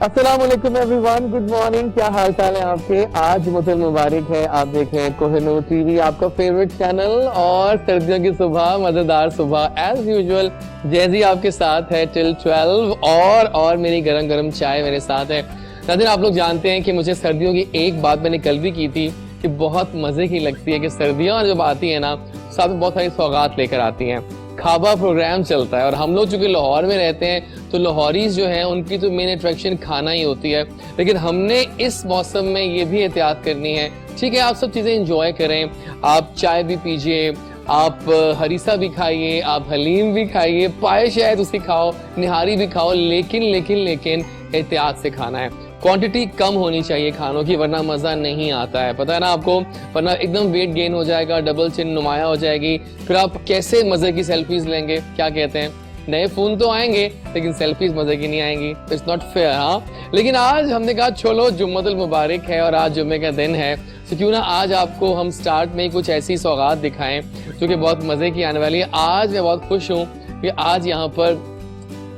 अस्सलाम वालेकुम everyone, good morning. क्या हाल चाल है आपके? आज मुझे मुबारक है, आप देख रहे हैं कोहिनूर टीवी, आपका फेवरेट चैनल। और सर्दियों की सुबह, मजेदार सुबह एज यूजुअल जैजी आपके साथ है टिल 12 और मेरी गरम गरम चाय मेरे साथ है। नाज़रीन, आप लोग जानते हैं कि मुझे सर्दियों की एक बात मैंने कल भी की थी कि बहुत मजे की लगती है कि सर्दियां जब आती है ना, साथ में बहुत सारी सौगात लेकर आती हैं। खाबा प्रोग्राम चलता है और हम लोग चूंकि लाहौर में रहते हैं तो लाहौरीज जो हैं उनकी तो मेन अट्रैक्शन खाना ही होती है। लेकिन हमने इस मौसम में ये भी एहतियात करनी है, ठीक है, आप सब चीज़ें इंजॉय करें, आप चाय भी पीजिए, आप हरीसा भी खाइए, आप हलीम भी खाइए, पाए शायद उसी खाओ, निहारी भी खाओ, लेकिन लेकिन लेकिन एहतियात से खाना है। क्वांटिटी कम होनी चाहिए खानों की, वरना मज़ा नहीं आता है, पता है ना आपको, वरना एकदम वेट गेन हो जाएगा, डबल चिन नुमाया हो जाएगी, फिर आप कैसे मज़े की सेल्फीज लेंगे? क्या कहते हैं, नए फ़ोन तो आएंगे लेकिन सेल्फीज मज़े की नहीं आएंगी, इट्स नॉट फेयर। हाँ, लेकिन आज हमने कहा चलो जुम्मतुल मुबारक है और आज जुम्मे का दिन है, तो क्यों ना आज आपको हम स्टार्ट में कुछ ऐसी सौगात दिखाएं जो कि बहुत मज़े की आने वाली है। आज मैं बहुत खुश हूँ कि आज यहाँ पर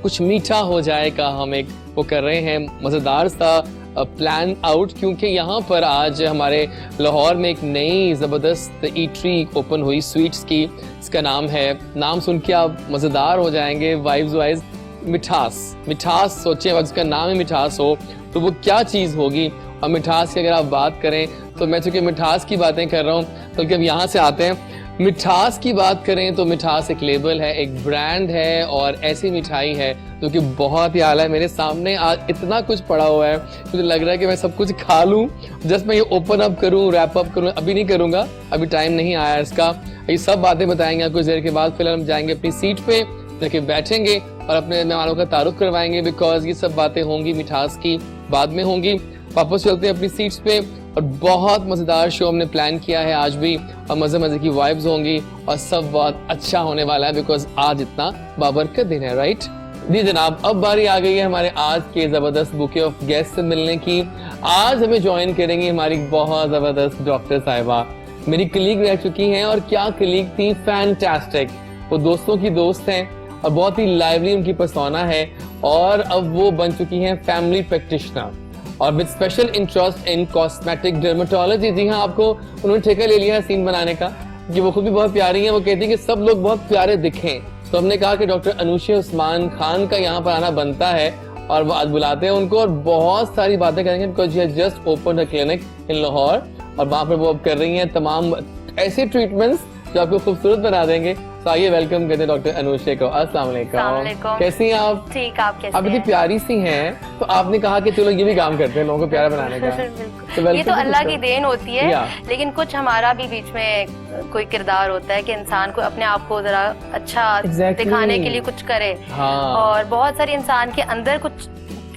कुछ मीठा हो जाएगा, हम एक वो कर रहे हैं मज़ेदार सा प्लान आउट, क्योंकि यहाँ पर आज हमारे लाहौर में एक नई ज़बरदस्त ईटरी ओपन हुई स्वीट्स की। इसका नाम है, नाम सुन के आप मज़ेदार हो जाएंगे, वाइब्स वाइज मिठास। मिठास सोचें, अगर उसका नाम ही मिठास हो तो वो क्या चीज़ होगी। और मिठास की अगर आप बात करें तो मैं चूँकि मिठास की बातें कर रहा हूँ, बल्कि अब यहाँ से आते हैं मिठास की बात करें तो मिठास एक लेबल है, एक ब्रांड है और ऐसी मिठाई है जो कि बहुत ही आला है। मेरे सामने आज इतना कुछ पड़ा हुआ है, मुझे लग रहा है कि मैं सब कुछ खा लूं, जस्ट मैं ये ओपन अप करूं, रैप अप करूं, अभी नहीं करूंगा, अभी टाइम नहीं आया इसका। ये सब बातें बताएंगे कुछ देर के बाद। फिलहाल हम जाएंगे अपनी सीट पे, जाके बैठेंगे और अपने मेहमानों का तारुफ करवाएंगे, बिकॉज ये सब बातें होंगी मिठास की बाद में होंगी। वापस चलते हैं अपनी सीट्स पे और बहुत मज़ेदार शो हमने प्लान किया है आज भी, और मज़े मज़े की वाइब्स होंगी और सब बहुत अच्छा होने वाला है, बिकॉज आज इतना बाबरकत दिन है, राइट? जी जनाब, अब बारी आ गई है हमारे आज के ज़बरदस्त बुके ऑफ गेस्ट से मिलने की। आज हमें ज्वाइन करेंगी हमारी बहुत ज़बरदस्त डॉक्टर साहिबा, मेरी कलीग रह चुकी हैं, और क्या कलीग थी, फैंटास्टिक। वो दोस्तों की दोस्त हैं और बहुत ही लाइवली उनकी पर्सोना है, और अब वो बन चुकी हैं फैमिली प्रैक्टिशनर और with special interest in cosmetic dermatology. जी हाँ, आपको उन्होंने ठेका ले लिया है सीन बनाने का, कि वो खुद भी बहुत प्यारी हैं, वो कहती है कि सब लोग बहुत प्यारे दिखें, तो हमने कहा कि डॉक्टर अनुशा उस्मान खान का यहाँ पर आना बनता है, और वो आज बुलाते हैं उनको और बहुत सारी बातें करेंगे, because she has just open a clinic in Lahore, और वहाँ पर वो अब कर रही हैं तमाम ऐसे ट्रीटमेंट्स जो आपको खूबसूरत बना देंगे। तो आइए वेलकम करते हैं डॉक्टर अनुशा को। अस्सलाम वालेकुम, कैसी हैं आप? ठीक, आप कैसे आप इतनी प्यारी सी हैं, तो आपने कहा कि चलो ये भी काम करते हैं लोगों को प्यारा बनाने का। तो ये तो अल्लाह की देन होती है, लेकिन कुछ हमारा भी बीच में कोई किरदार होता है कि इंसान को अपने आप को जरा अच्छा दिखाने के लिए कुछ करे। और बहुत सारे इंसान के अंदर कुछ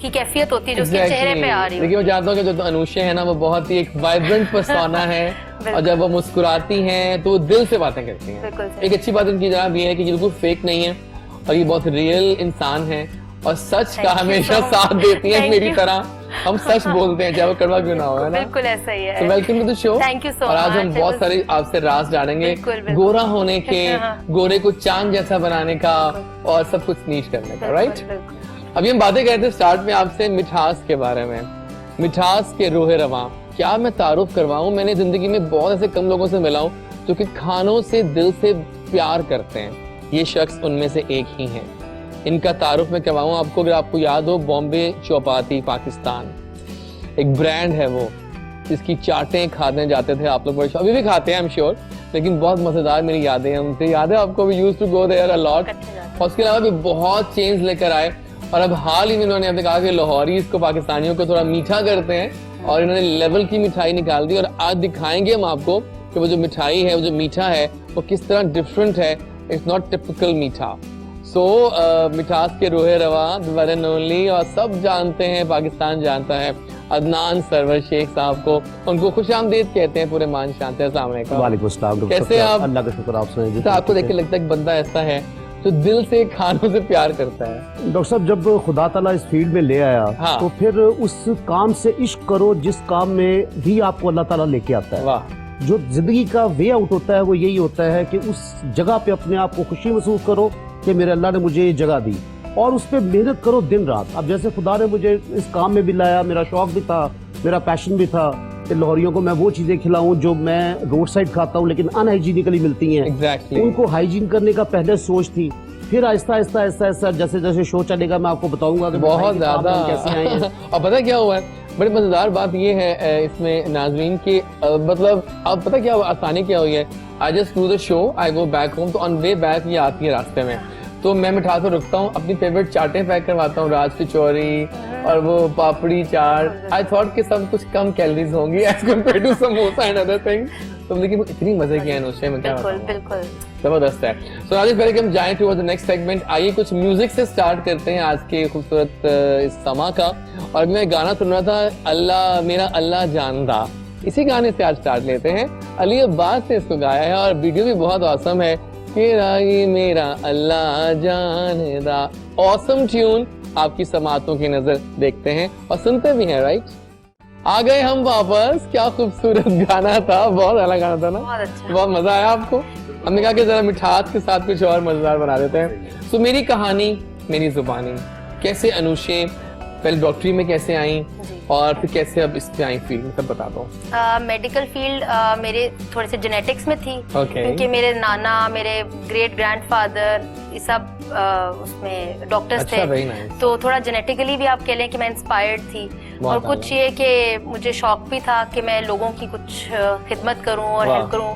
की कैफियत होती है जो उसके चेहरे पे आ रही है। लेकिन मैं जानता हूँ कि जो अनुशा है ना, वो बहुत ही एक वाइब्रेंट पर्सोना है और जब वो मुस्कुराती हैं तो वो दिल से बातें करती हैं। एक अच्छी बात उनकी जनाब ये है कि बिल्कुल फेक नहीं है और ये बहुत रियल इंसान है और सच का हमेशा साथ देती हैं मेरी तरह। हम सच बोलते हैं चाहे वो कड़वा क्यों ना हो, है ना? बिल्कुल ऐसा ही है। तो welcome to the show. Thank you so much. और आज हम बहुत सारे आपसे राज जानेंगे, गोरा होने के, गोरे को चांद जैसा बनाने का और सब कुछ नीच करने का, राइट? अभी हम बातें करते हैं स्टार्ट में आपसे मिठास के बारे में, मिठास के रोहे रवां। क्या मैं तारुफ करवाऊं? मैंने जिंदगी में बहुत ऐसे कम लोगों से मिला हूं जो कि खानों से दिल से प्यार करते हैं, ये शख्स उनमें से एक ही हैं। इनका तारुफ मैं करवाऊं आपको, अगर आपको याद हो, बॉम्बे चौपाटी पाकिस्तान एक ब्रांड है वो, जिसकी चाटें खाने जाते थे आप लोग, अभी भी खाते हैं आई एम श्योर, लेकिन बहुत मजेदार मेरी यादें हैं उनसे। याद है आपको? We used to go there a lot. और उसके अलावा भी बहुत चेंज लेकर आए और अब हाल ही में इन्होंने अपने कहा कि लाहौरी इसको पाकिस्तानियों को थोड़ा मीठा करते हैं और इन्होंने लेवल की मिठाई निकाल दी। और आज दिखाएंगे हम आपको कि वो जो मिठाई है, वो जो मीठा है, वो किस तरह डिफरेंट है, इट्स नॉट टिपिकल मीठा। सो मिठास के रोहे रवा वन एंड ओनली, और सब जानते हैं, पाकिस्तान जानता है, अदनान सरवर शेख साहब को, उनको खुशामदीद कहते हैं पूरे मान शांत। अस्सलाम वालेकुम, कैसे आप? अल्लाह का शुक्र, आप सुनाइए। तो आपको देख के लगता है कि बंदा ऐसा है जो दिल से खानों से प्यार करता है। डॉक्टर साहब, जब खुदा ताला इस फील्ड में ले आया, हाँ। तो फिर उस काम से इश्क करो जिस काम में भी आपको अल्लाह ताला लेके आता है। वाह। जो जिंदगी का वे आउट होता है वो यही होता है कि उस जगह पे अपने आप को खुशी महसूस करो कि मेरे अल्लाह ने मुझे ये जगह दी, और उस पर मेहनत करो दिन रात। अब जैसे खुदा ने मुझे इस काम में भी लाया, मेरा शौक भी था, मेरा पैशन भी था कि लाहौरियों को मैं वो चीज़ें खिलाऊं जो मैं रोड साइड खाता हूं लेकिन अनहाइजीनिकली मिलती हैं। Exactly. उनको हाइजीन करने का पहले सोच थी, फिर आहिस्ता आहिस्ता आहिस्ता आहिस्ता जैसे जैसे शो चलेगा मैं आपको बताऊंगा कि बहुत ज्यादा कैसे आए हैं। और पता क्या हुआ है, बड़ी मजेदार बात ये है इसमें नाज़रीन की, मतलब अब पता क्या आसानी क्या हुई है, I just do the show, I go back home, तो ऑन वे बैक ये आती है रास्ते में, तो मैं मिठास पर रुकता हूँ, अपनी फेवरेट चाटें पैक करवाता हूँ, राज कचौरी और वो पापड़ी चाट। आई थॉट कि सब कुछ कम कैलोरीज होंगी as compared to samosa and other things, तो लेकिन वो इतनी मजे की है अनुष्का में, क्या बिल्कुल जबरदस्त है। सो राजेश, पहले कि हम जाएं टुवर्ड्स द नेक्स्ट सेगमेंट, आइए कुछ म्यूजिक से स्टार्ट करते हैं आज के खूबसूरत इस समा का। और मैं गाना सुन रहा था, अल्लाह मेरा अल्लाह जानदा, इसी गाने से आज स्टार्ट लेते हैं। अली अब्बास ने इसको गाया है और वीडियो भी बहुत ऑसम है, ये मेरा अल्लाह जानदा। ऑसम ट्यून, आपकी समातों की नजर देखते हैं और सुनते भी हैं, राइट? आ गए हम वापस, क्या खूबसूरत गाना था, बहुत अलग गाना था ना, बहुत अच्छा, बहुत मजा आया आपको? हमने कहा कि जरा मिठास के साथ कुछ और मजेदार बना देते हैं। तो मेरी कहानी मेरी जुबानी, कैसे अनुषे पहले डॉक्टरी में कैसे आई और फिर कैसे अब इस पे आई फील्ड में, सब बता दो। मेडिकल फील्ड मेरे थोड़े से जेनेटिक्स में थी, Okay. क्योंकि मेरे नाना, मेरे ग्रेट ग्रैंडफादर ये सब उसमें डॉक्टर्स अच्छा, थे, very nice. तो थोड़ा जेनेटिकली भी आप कह लें कि मैं इंस्पायर्ड थी। और कुछ ये कि मुझे शौक भी था कि मैं लोगों की कुछ खिदमत करूं और हेल्प करूं,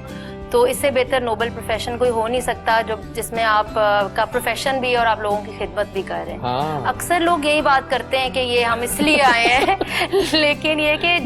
तो इससे बेहतर नोबल प्रोफेशन कोई हो नहीं सकता जो जिसमें आप का प्रोफेशन भी और आप लोगों की खिदमत भी कर रहे हैं। हाँ। अक्सर लोग यही बात करते हैं कि ये हम इसलिए आए हैं लेकिन ये कि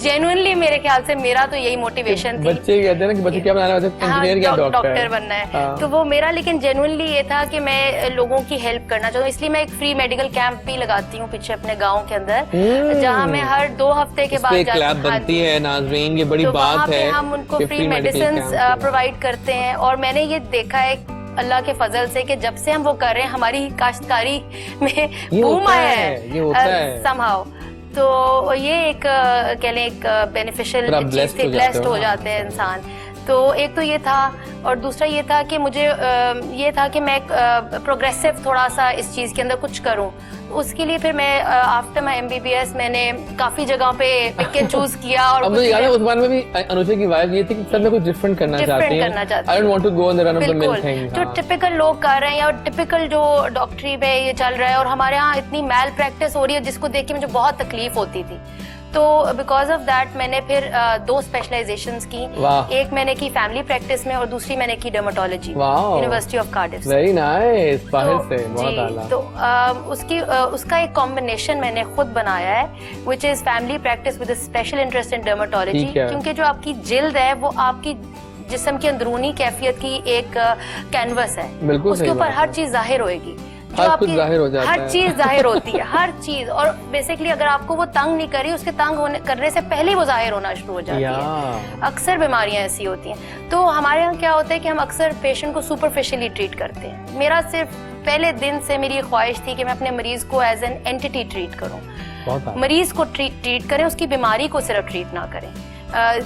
जेन्युइनली मेरे ख्याल से मेरा तो यही मोटिवेशन थी। बच्चे कहते हैं ना कि बच्चे क्या बनाना है, इंजीनियर या डॉक्टर बनना है। हाँ। तो वो मेरा लेकिन जेन्युइनली ये था कि मैं लोगों की हेल्प करना चाहता हूँ, इसलिए मैं एक फ्री मेडिकल कैंप भी लगाती हूँ पीछे अपने गाँव के अंदर, जहाँ मैं हर 2 हफ्ते के बाद बनती है। नाज़रीन, ये बड़ी बात है, हम उनको फ्री मेडिसिन प्रोवाइड करते हैं। और मैंने ये देखा है अल्लाह के फजल से कि जब से हम वो कर रहे हैं हमारी काश्तकारी में बूम आया है समहाउ। तो ये एक कह लें एक बेनिफिशियल चीज थी, ब्लेस्ड हो जाते हैं इंसान। तो एक तो ये था, और दूसरा ये था कि मुझे ये था कि मैं प्रोग्रेसिव थोड़ा सा इस चीज़ के अंदर कुछ करूं। उसके लिए फिर मैं आफ्टर माय MBBS मैंने काफ़ी जगहों पे पिक एंड चूज किया। और मुझे याद है उस बार में भी अनुषा की वाइफ ये थी कि सर मैं कुछ डिफरेंट करना चाहती हूं, I don't want to go on the run of the mill thing. जो टिपिकल लोग कर रहे हैं और टिपिकल जो डॉक्टरी पे ये चल रहा है, और हमारे यहाँ इतनी मैल प्रैक्टिस हो रही है जिसको देख के मुझे बहुत तकलीफ होती थी। तो बिकॉज ऑफ दैट मैंने फिर 2 स्पेशलाइजेशंस की, एक मैंने की फैमिली प्रैक्टिस में और दूसरी मैंने की dermatology university of Cardiff. Very nice, बाहर से बहुत आला। तो उसका एक कॉम्बिनेशन मैंने खुद बनाया है, which is family practice with special interest in dermatology, क्योंकि जो आपकी जिल्द है वो आपकी जिस्म की अंदरूनी कैफियत की एक कैनवस है, उसके ऊपर हर चीज जाहिर होएगी, जो आपकी हर चीज जाहिर होती है, हर चीज। और बेसिकली अगर आपको वो तंग नहीं करी, उसके तंग करने से पहले वो जाहिर होना शुरू हो जाती है। अक्सर बीमारियां ऐसी होती हैं। तो हमारे यहाँ क्या होता है कि हम अक्सर पेशेंट को सुपरफिशियली ट्रीट करते हैं। मेरा सिर्फ पहले दिन से मेरी ख्वाहिश थी कि मैं अपने मरीज को एज एन एंटिटी ट्रीट करूं, मरीज को ट्रीट करें, उसकी बीमारी को सिर्फ ट्रीट ना करें।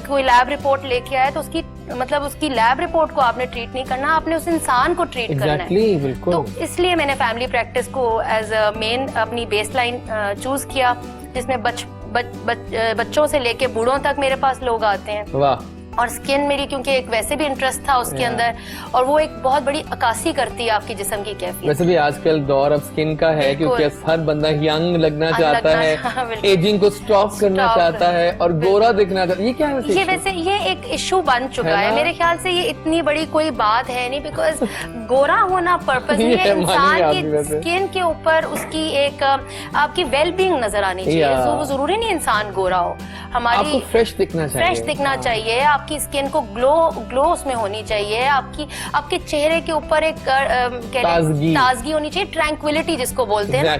कोई लैब रिपोर्ट लेके आए तो उसकी मतलब उसकी लैब रिपोर्ट को आपने ट्रीट नहीं करना, आपने उस इंसान को ट्रीट करना है। बिल्कुल। तो इसलिए मैंने फैमिली प्रैक्टिस को एज अ मेन अपनी बेसलाइन चूज किया, जिसमें बच्चों से लेके बूढ़ों तक मेरे पास लोग आते हैं। वाह। और स्किन मेरी क्योंकि एक वैसे भी इंटरेस्ट था उसके अंदर, और वो एक बहुत बड़ी अक्कासी करती है आपकी जिस्म की कैफियत। वैसे भी आजकल दौर अब स्किन का है, क्योंकि हर बंदा यंग लगना चाहता है, एजिंग को स्टॉप करना चाहता है और गोरा दिखना चाहता है। ये क्या है? ये वैसे ये एक इशू बन चुका है मेरे ख्याल से। ये इतनी बड़ी कोई बात है नहीं, बिकॉज गोरा होना पर्पस नहीं है, इंसान की स्किन के ऊपर उसकी एक आपकी वेलबींग नजर आनी चाहिए। वो जरूरी नहीं इंसान गोरा हो, हमारी फ्रेश दिखना चाहिए, आपकी स्किन को ग्लो उसमें होनी चाहिए, आपके चेहरे के ऊपर एक ताजगी होनी चाहिए, ट्रैंक्विलिटी जिसको बोलते हैं,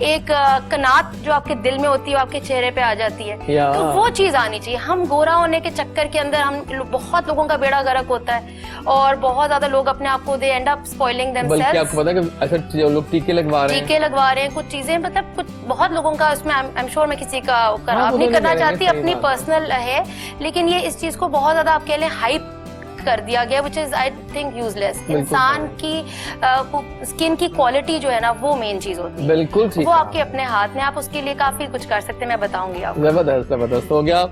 एक कनात जो आपके दिल में होती है आपके चेहरे पे आ जाती है। तो वो चीज आनी चाहिए। हम गोरा होने के चक्कर के अंदर हम बहुत लोगों का बेड़ा गर्क होता है, और बहुत ज्यादा लोग अपने आप को दे एंड अप स्पॉइलिंग देमसेल्व्स। आपको पता है कि अच्छा जो लोग टीके लगवा रहे हैं, कुछ चीजें, मतलब कुछ बहुत लोगों का उसमें आई एम श्योर मैं किसी का नहीं करना चाहती, अपनी पर्सनल है, लेकिन ये इस चीज को बहुत ज्यादा आप कह लें हाइप कर दिया गया, which is I think useless. इंसान की स्किन की क्वालिटी जो है ना, वो मेन चीज होती है। बिल्कुल ठीक, वो आपके अपने हाथ में, आप उसके लिए काफी कुछ कर सकते हैं, मैं बताऊंगी आपको। जबरदस्त हो गया।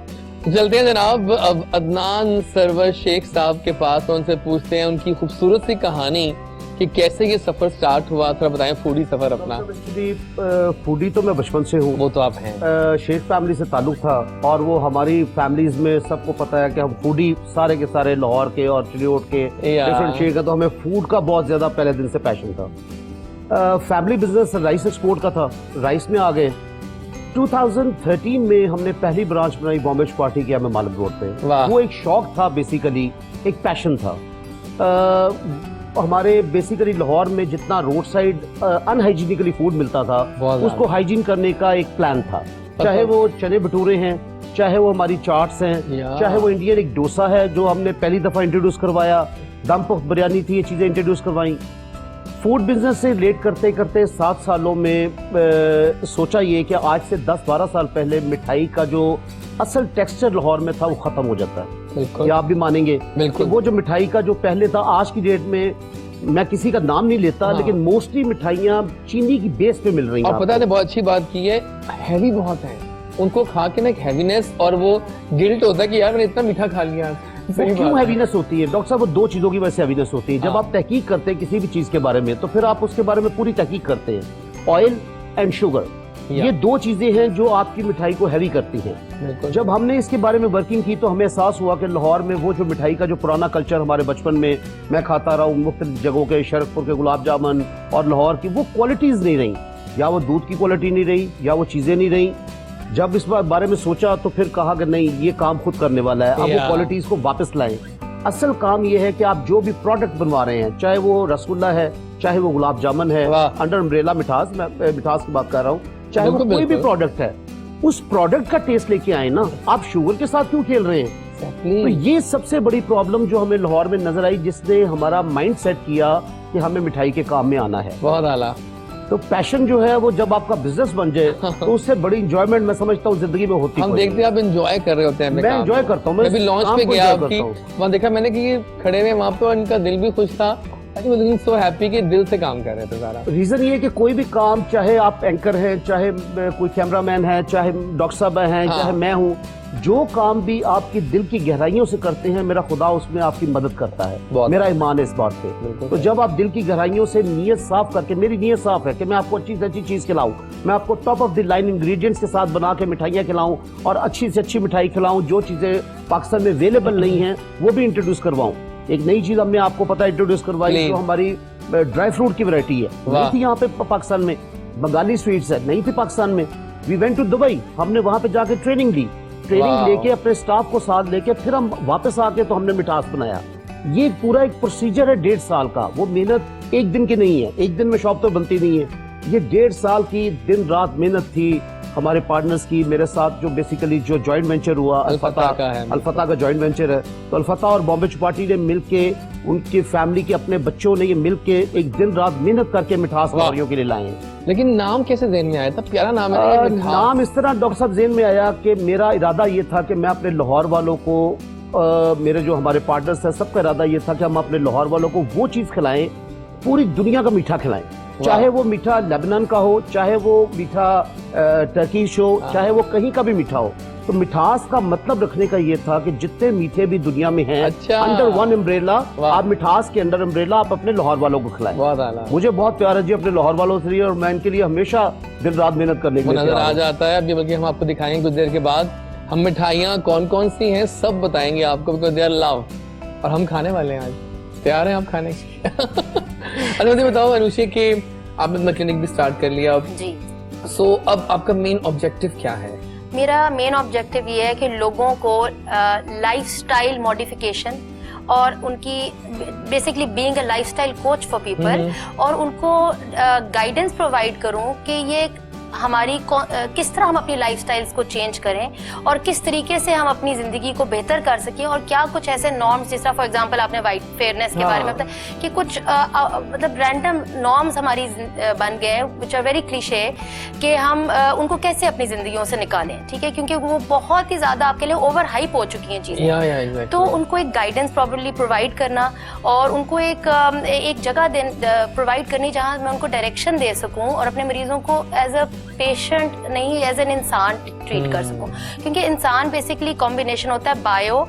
चलते हैं जनाब अब अदनान सरवर शेख साहब के पास, उनसे पूछते हैं उनकी खूबसूरत सी कहानी कि कैसे ये सफर स्टार्ट हुआ, थोड़ा बताएं फूडी सफर अपना। फूडी तो मैं बचपन से हूँ, वो तो आप हैं। शेख फैमिली से ताल्लुक था और वो हमारी फैमिलीज में सबको पता है कि हम फूडी सारे के सारे लाहौर के और चिड़ियोट के डिफरेंट शेख है, तो हमें फूड का बहुत ज्यादा पहले दिन से पैशन था। फैमिली बिजनेस राइस एक्सपोर्ट का था, राइस में आ गए। 2013 में हमने पहली ब्रांच बनाई बॉम्बे चौपाटी की हमें मालम रोड पे। वो एक शौक था बेसिकली, एक पैशन था। हमारे बेसिकली लाहौर में जितना रोड साइड अनहाइजीनिकली फूड मिलता था, उसको हाइजीन करने का एक प्लान था। चाहे वो चने भटूरे हैं, चाहे वो हमारी चाट्स हैं, चाहे वो इंडियन एक डोसा है जो हमने पहली दफा इंट्रोड्यूस करवाया, दम पुख्त बिरयानी थी, ये चीजें इंट्रोड्यूस करवाई। फूड बिजनेस से रिलेट करते करते 7 सालों में सोचा ये कि आज से 10-12 साल पहले मिठाई का जो असल टेक्सचर लाहौर में था वो खत्म हो जाता है। क्या आप भी मानेंगे कि वो जो मिठाई का जो पहले था, आज की डेट में मैं किसी का नाम नहीं लेता, लेकिन मोस्टली मिठाइयाँ चीनी की बेस पे मिल रही हैं। और पता है बहुत अच्छी बात की है, हैवी बहुत है, उनको खा के ना एक हैवीनेस और वो गिल्ट होता है कि यार मैंने इतना मीठा खा लिया। क्यों हैवीनेस होती है डॉक्टर साहब? वो 2 चीजों की वजह से हैवीनेस होती है। जब आप तहकीक करते हैं किसी भी चीज के बारे में, तो फिर आप उसके बारे में पूरी तहकीक करते हैं। ऑयल एंड शुगर, ये 2 चीजें हैं जो आपकी मिठाई को हैवी करती हैं। जब हमने इसके बारे में वर्किंग की तो हमें एहसास हुआ कि लाहौर में वो जो मिठाई का जो पुराना कल्चर हमारे बचपन में मैं खाता रहा हूँ, मुख्तलिफ जगहों के, शरकपुर के गुलाब जामुन और लाहौर की, वो क्वालिटीज नहीं रही, या वो दूध की क्वालिटी नहीं रही, या वो चीजें नहीं रही। जब इस बारे में सोचा तो फिर कहा कि नहीं, ये काम खुद करने वाला है, अब वो क्वालिटीज को वापस लाएं। असल काम ये है कि आप जो भी प्रोडक्ट बनवा रहे हैं, चाहे वो रसगुल्ला है, चाहे वो गुलाब जामुन है, अंडर अम्ब्रेला मिठास, मैं मिठास की बात कर रहा हूँ, चाहे वो कोई भी प्रोडक्ट है, उस प्रोडक्ट का टेस्ट लेके आए ना। आप शुगर के साथ क्यों खेल रहे हैं? तो ये सबसे बड़ी प्रॉब्लम जो हमें लाहौर में नजर आई, जिसने हमारा माइंड सेट किया कि हमें मिठाई के काम में आना है। बहुत आला। तो पैशन जो है वो जब आपका बिजनेस बन जाए तो उससे बड़ी इंजॉयमेंट मैं समझता हूँ जिंदगी में होती है। हम देखते हैं आप इंजॉय कर रहे होते हैं। मैं इंजॉय करता हूँ। मैं अभी लॉन्च पे गया आपकी, वहाँ देखा मैंने कि खड़े हुए वहाँ पे, इनका दिल भी खुश था, सो हैप्पी कि दिल से काम कर रहे थे सारा। रीजन ये कि कोई भी काम, चाहे आप एंकर हैं, चाहे कोई कैमरामैन है, चाहे डॉक्टर साहब हैं, चाहे मैं हूँ, जो काम भी आपकी दिल की गहराइयों से करते हैं, मेरा खुदा उसमें आपकी मदद करता है। मेरा ईमान है इस बात पे। तो जब आप दिल की गहराइयों से नीयत साफ करके, मेरी नीयत साफ है कि मैं आपको अच्छी से अच्छी चीज खिलाऊं, मैं आपको top of the line ingredients के साथ बना के मिठाइयाँ खिलाऊं और अच्छी से अच्छी मिठाई खिलाऊं, जो चीजें पाकिस्तान में अवेलेबल नहीं है वो भी इंट्रोड्यूस करवाऊं। एक नई चीज हमने आपको पता है इंट्रोड्यूस करवाई, जो हमारी ड्राई फ्रूट की वैरायटी है, नहीं थी यहाँ पे पाकिस्तान में। बंगाली स्वीट्स है, नहीं थी पाकिस्तान में। वी वेंट टू दुबई, हमने वहाँ पे जाके ट्रेनिंग ली, ट्रेनिंग लेके अपने स्टाफ को साथ लेके फिर हम वापस आके तो हमने मिठास बनाया। ये पूरा एक प्रोसीजर है 1.5 साल का। वो मेहनत एक दिन की नहीं है, एक दिन में शॉप तो बनती नहीं है। ये 1.5 साल की दिन रात मेहनत थी हमारे पार्टनर्स की, मेरे साथ जो बेसिकली जो जॉइंट वेंचर हुआ अल्फता का जॉइंट वेंचर है। तो अल्फता और बॉम्बे चौपाटी ने मिलके, उनकी फैमिली के अपने बच्चों ने ये मिलके एक दिन रात मेहनत करके मिठास लाहौरियों के लिए लाए हैं। लेकिन नाम कैसे ज़हन में आया था? प्यारा नाम है। नाम इस तरह डॉक्टर साहब ज़हन में आया कि मेरा इरादा ये था कि मैं अपने लाहौर वालों को, मेरे जो हमारे पार्टनर्स हैं, सबका इरादा ये था कि हम अपने लाहौर वालों को वो चीज़ खिलाएं, पूरी दुनिया का मीठा खिलाएं। चाहे वो मीठा लेबनान का हो, चाहे वो मीठा टर्किश हो, चाहे वो कहीं का भी मीठा हो। तो मिठास का मतलब रखने का ये था कि जितने मीठे भी दुनिया में हैं, अंडर वन अम्ब्रेला, आप मिठास के अंडर अम्ब्रेला आप अपने लाहौर वालों को खिलाएं। मुझे बहुत प्यार है जी अपने लाहौर वालों से, और मैं इनके लिए हमेशा दिन रात मेहनत करने के लिए नजर आ जाता है। अभी बल्कि हम आपको दिखाएंगे कुछ देर के बाद, हम मिठाइयाँ कौन कौन सी हैं सब बताएंगे आपको, बिकॉज़ दे आर लव, और हम खाने वाले हैं आज। तैयार हैं आप खाने के? अच्छा मुझे बताओ अनुषी कि आपने अपना क्लिनिक भी स्टार्ट कर लिया जी। सो अब आपका मेन ऑब्जेक्टिव क्या है? मेरा मेन ऑब्जेक्टिव ये है कि लोगों को लाइफस्टाइल मॉडिफिकेशन और उनकी basically being a lifestyle coach for people, और उनको गाइडेंस प्रोवाइड करूं कि ये हमारी किस तरह हम अपनी लाइफस्टाइल्स को चेंज करें और किस तरीके से हम अपनी जिंदगी को बेहतर कर सकें, और क्या कुछ ऐसे नॉर्म्स, जिस तरह फॉर एग्जांपल आपने वाइट फेयरनेस के बारे में बताया कि कुछ मतलब रैंडम नॉर्म्स हमारी बन गए हैं व्हिच आर वेरी क्लीशे, कि हम उनको कैसे अपनी जिंदगियों से निकालें, ठीक है, क्योंकि वो बहुत ही ज्यादा आपके लिए ओवर हाइप हो चुकी हैं चीजें। तो उनको एक गाइडेंस प्रॉपर्ली प्रोवाइड करना और उनको एक जगह प्रोवाइड करनी जहां मैं उनको डायरेक्शन दे सकूं और अपने मरीजों को एज अ पेशेंट नहीं एज एन इंसान ट्रीट कर सकूं, क्योंकि इंसान बेसिकली कॉम्बिनेशन होता है बायो,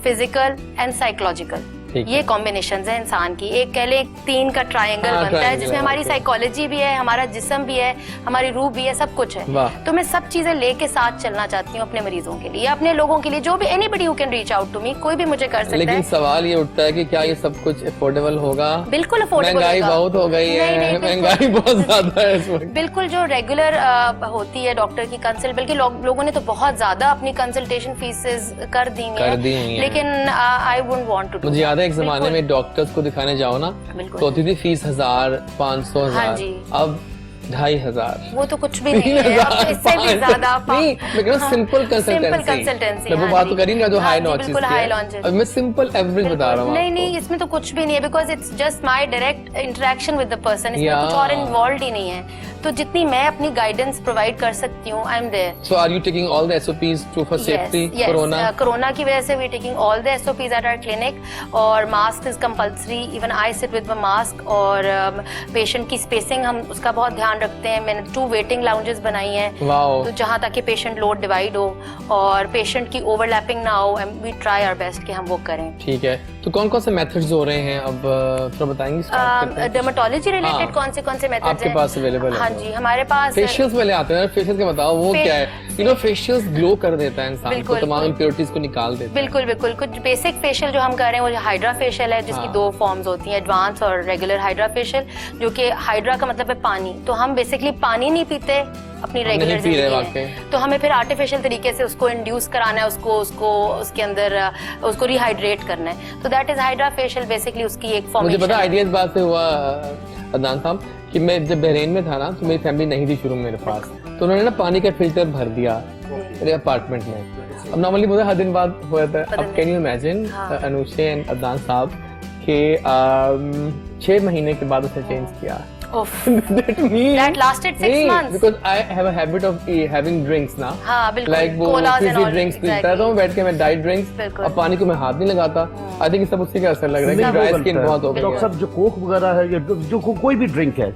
फिजिकल एंड साइकोलॉजिकल, ये कॉम्बिनेशंस है इंसान की। एक कह ले 3 का ट्रायंगल बनता है जिसमें हमारी साइकोलॉजी भी है, हमारा जिस्म भी है, हमारी रूह भी है, सब कुछ है। तो मैं सब चीजें लेके साथ चलना चाहती हूँ अपने मरीजों के लिए, अपने लोगों के लिए, जो भी anybody who can reach out to me, कोई भी मुझे कर सकता है। लेकिन सवाल ये उठता है कि क्या ये सब कुछ अफोर्डेबल होगा? बिल्कुल अफोर्डेबल, महंगाई बहुत हो गई है, महंगाई बहुत ज्यादा है इस वक्त। बिल्कुल, जो रेगुलर होती है डॉक्टर की कंसल्ट, बल्कि लोगों ने तो बहुत ज्यादा अपनी कंसल्टेशन फीसेस कर दी है, लेकिन आई वुडंट वांट टू। मुझे याद है एक जमाने में डॉक्टर्स को दिखाने जाओ ना तो होती थी फीस 1000, 500, 1000, अब 2500। वो तो कुछ भी नहीं है, अब इससे भी ज्यादा। नहीं, मैं सिंपल कंसल्टेंसी, मैं वो बात तो करी ना जो हाई नॉच है, अब मैं सिंपल एवरेज बता रहा हूँ। नहीं, इसमें तो कुछ भी नहीं है, because it's just my direct interaction with the person, इसमें कुछ और इन्वॉल्व ही नहीं है। तो जितनी मैं अपनी गाइडेंस प्रोवाइड कर सकती हूँ, I am there. So are you taking all the SOPs for safety? Corona की वजह से we taking all the SOPs at our clinic, और mask is compulsory, even I sit with my mask, और patient की spacing हम उसका बहुत ध्यान रखते हैं। मैंने 2 वेटिंग लाउंजेस बनाई हैं, तो जहाँ तक कि पेशेंट लोड डिवाइड हो और पेशेंट की ओवरलैपिंग ना हो, and we try our best कि हम वो करें। ठीक है, तो कौन कौन से मेथड्स हो रहे हैं अब थोड़ा बताएंगे? डर्मेटोलॉजी रिलेटेड कौन से मेथड्स आपके पास अवेलेबल है? हाँ जी, हमारे पास फेशियल्स पहले आते हैं। फेशियल के बताओ वो क्या है? यू नो फेशियल्स ग्लो कर देता है इंसान को, तमाम इम्प्योरिटीज को निकाल देता है। बिल्कुल, कुछ बेसिक फेशियल जो हम कर रहे हैं वो हाइड्रा फेशियल है, जिसकी 2 फॉर्म्स होती हैं, एडवांस और रेगुलर हाइड्रा फेशियल, जो कि हाइड्रा का मतलब है पानी। तो हम बेसिकली पानी नहीं पीते अपनी रेगुलर जिंदगी में, तो हमें फिर आर्टिफिशियल तरीके से उसको इंड्यूस कराना है, उसको उसके अंदर उसको रिहाइड्रेट करना है। तो that is hydra facial, basically उसकी एक फॉर्मेशन। मुझे पता आइडिया इस बात से हुआ अदनान साहब कि मैं जब बहरीन में था ना, तो मेरी फैमिली नहीं थी शुरू में मेरे पास, तो उन्होंने ना पानी का फिल्टर भर दिया मेरे अपार्टमेंट में। अब नॉर्मली मुझे हर दिन बाद हो जाता है। अब can you imagine Anushe and Adnan साहब के 6 महीने के बाद उसे चेंज किया। That lasted 6 months. Because I have a habit of having drinks now. हाँ बिल्कुल. Like वो fizzy drinks पीता था, बैठ के मैं डाइट ड्रिंक्स, अब पानी को मैं हाथ नहीं लगाता। आई थिंक सब उससे क्या असर लग रहा है कि ड्राई स्किन बहुत हो गई है। डॉक्टर साहब, जो कोक वगैरह है या जो कोई भी ड्रिंक है,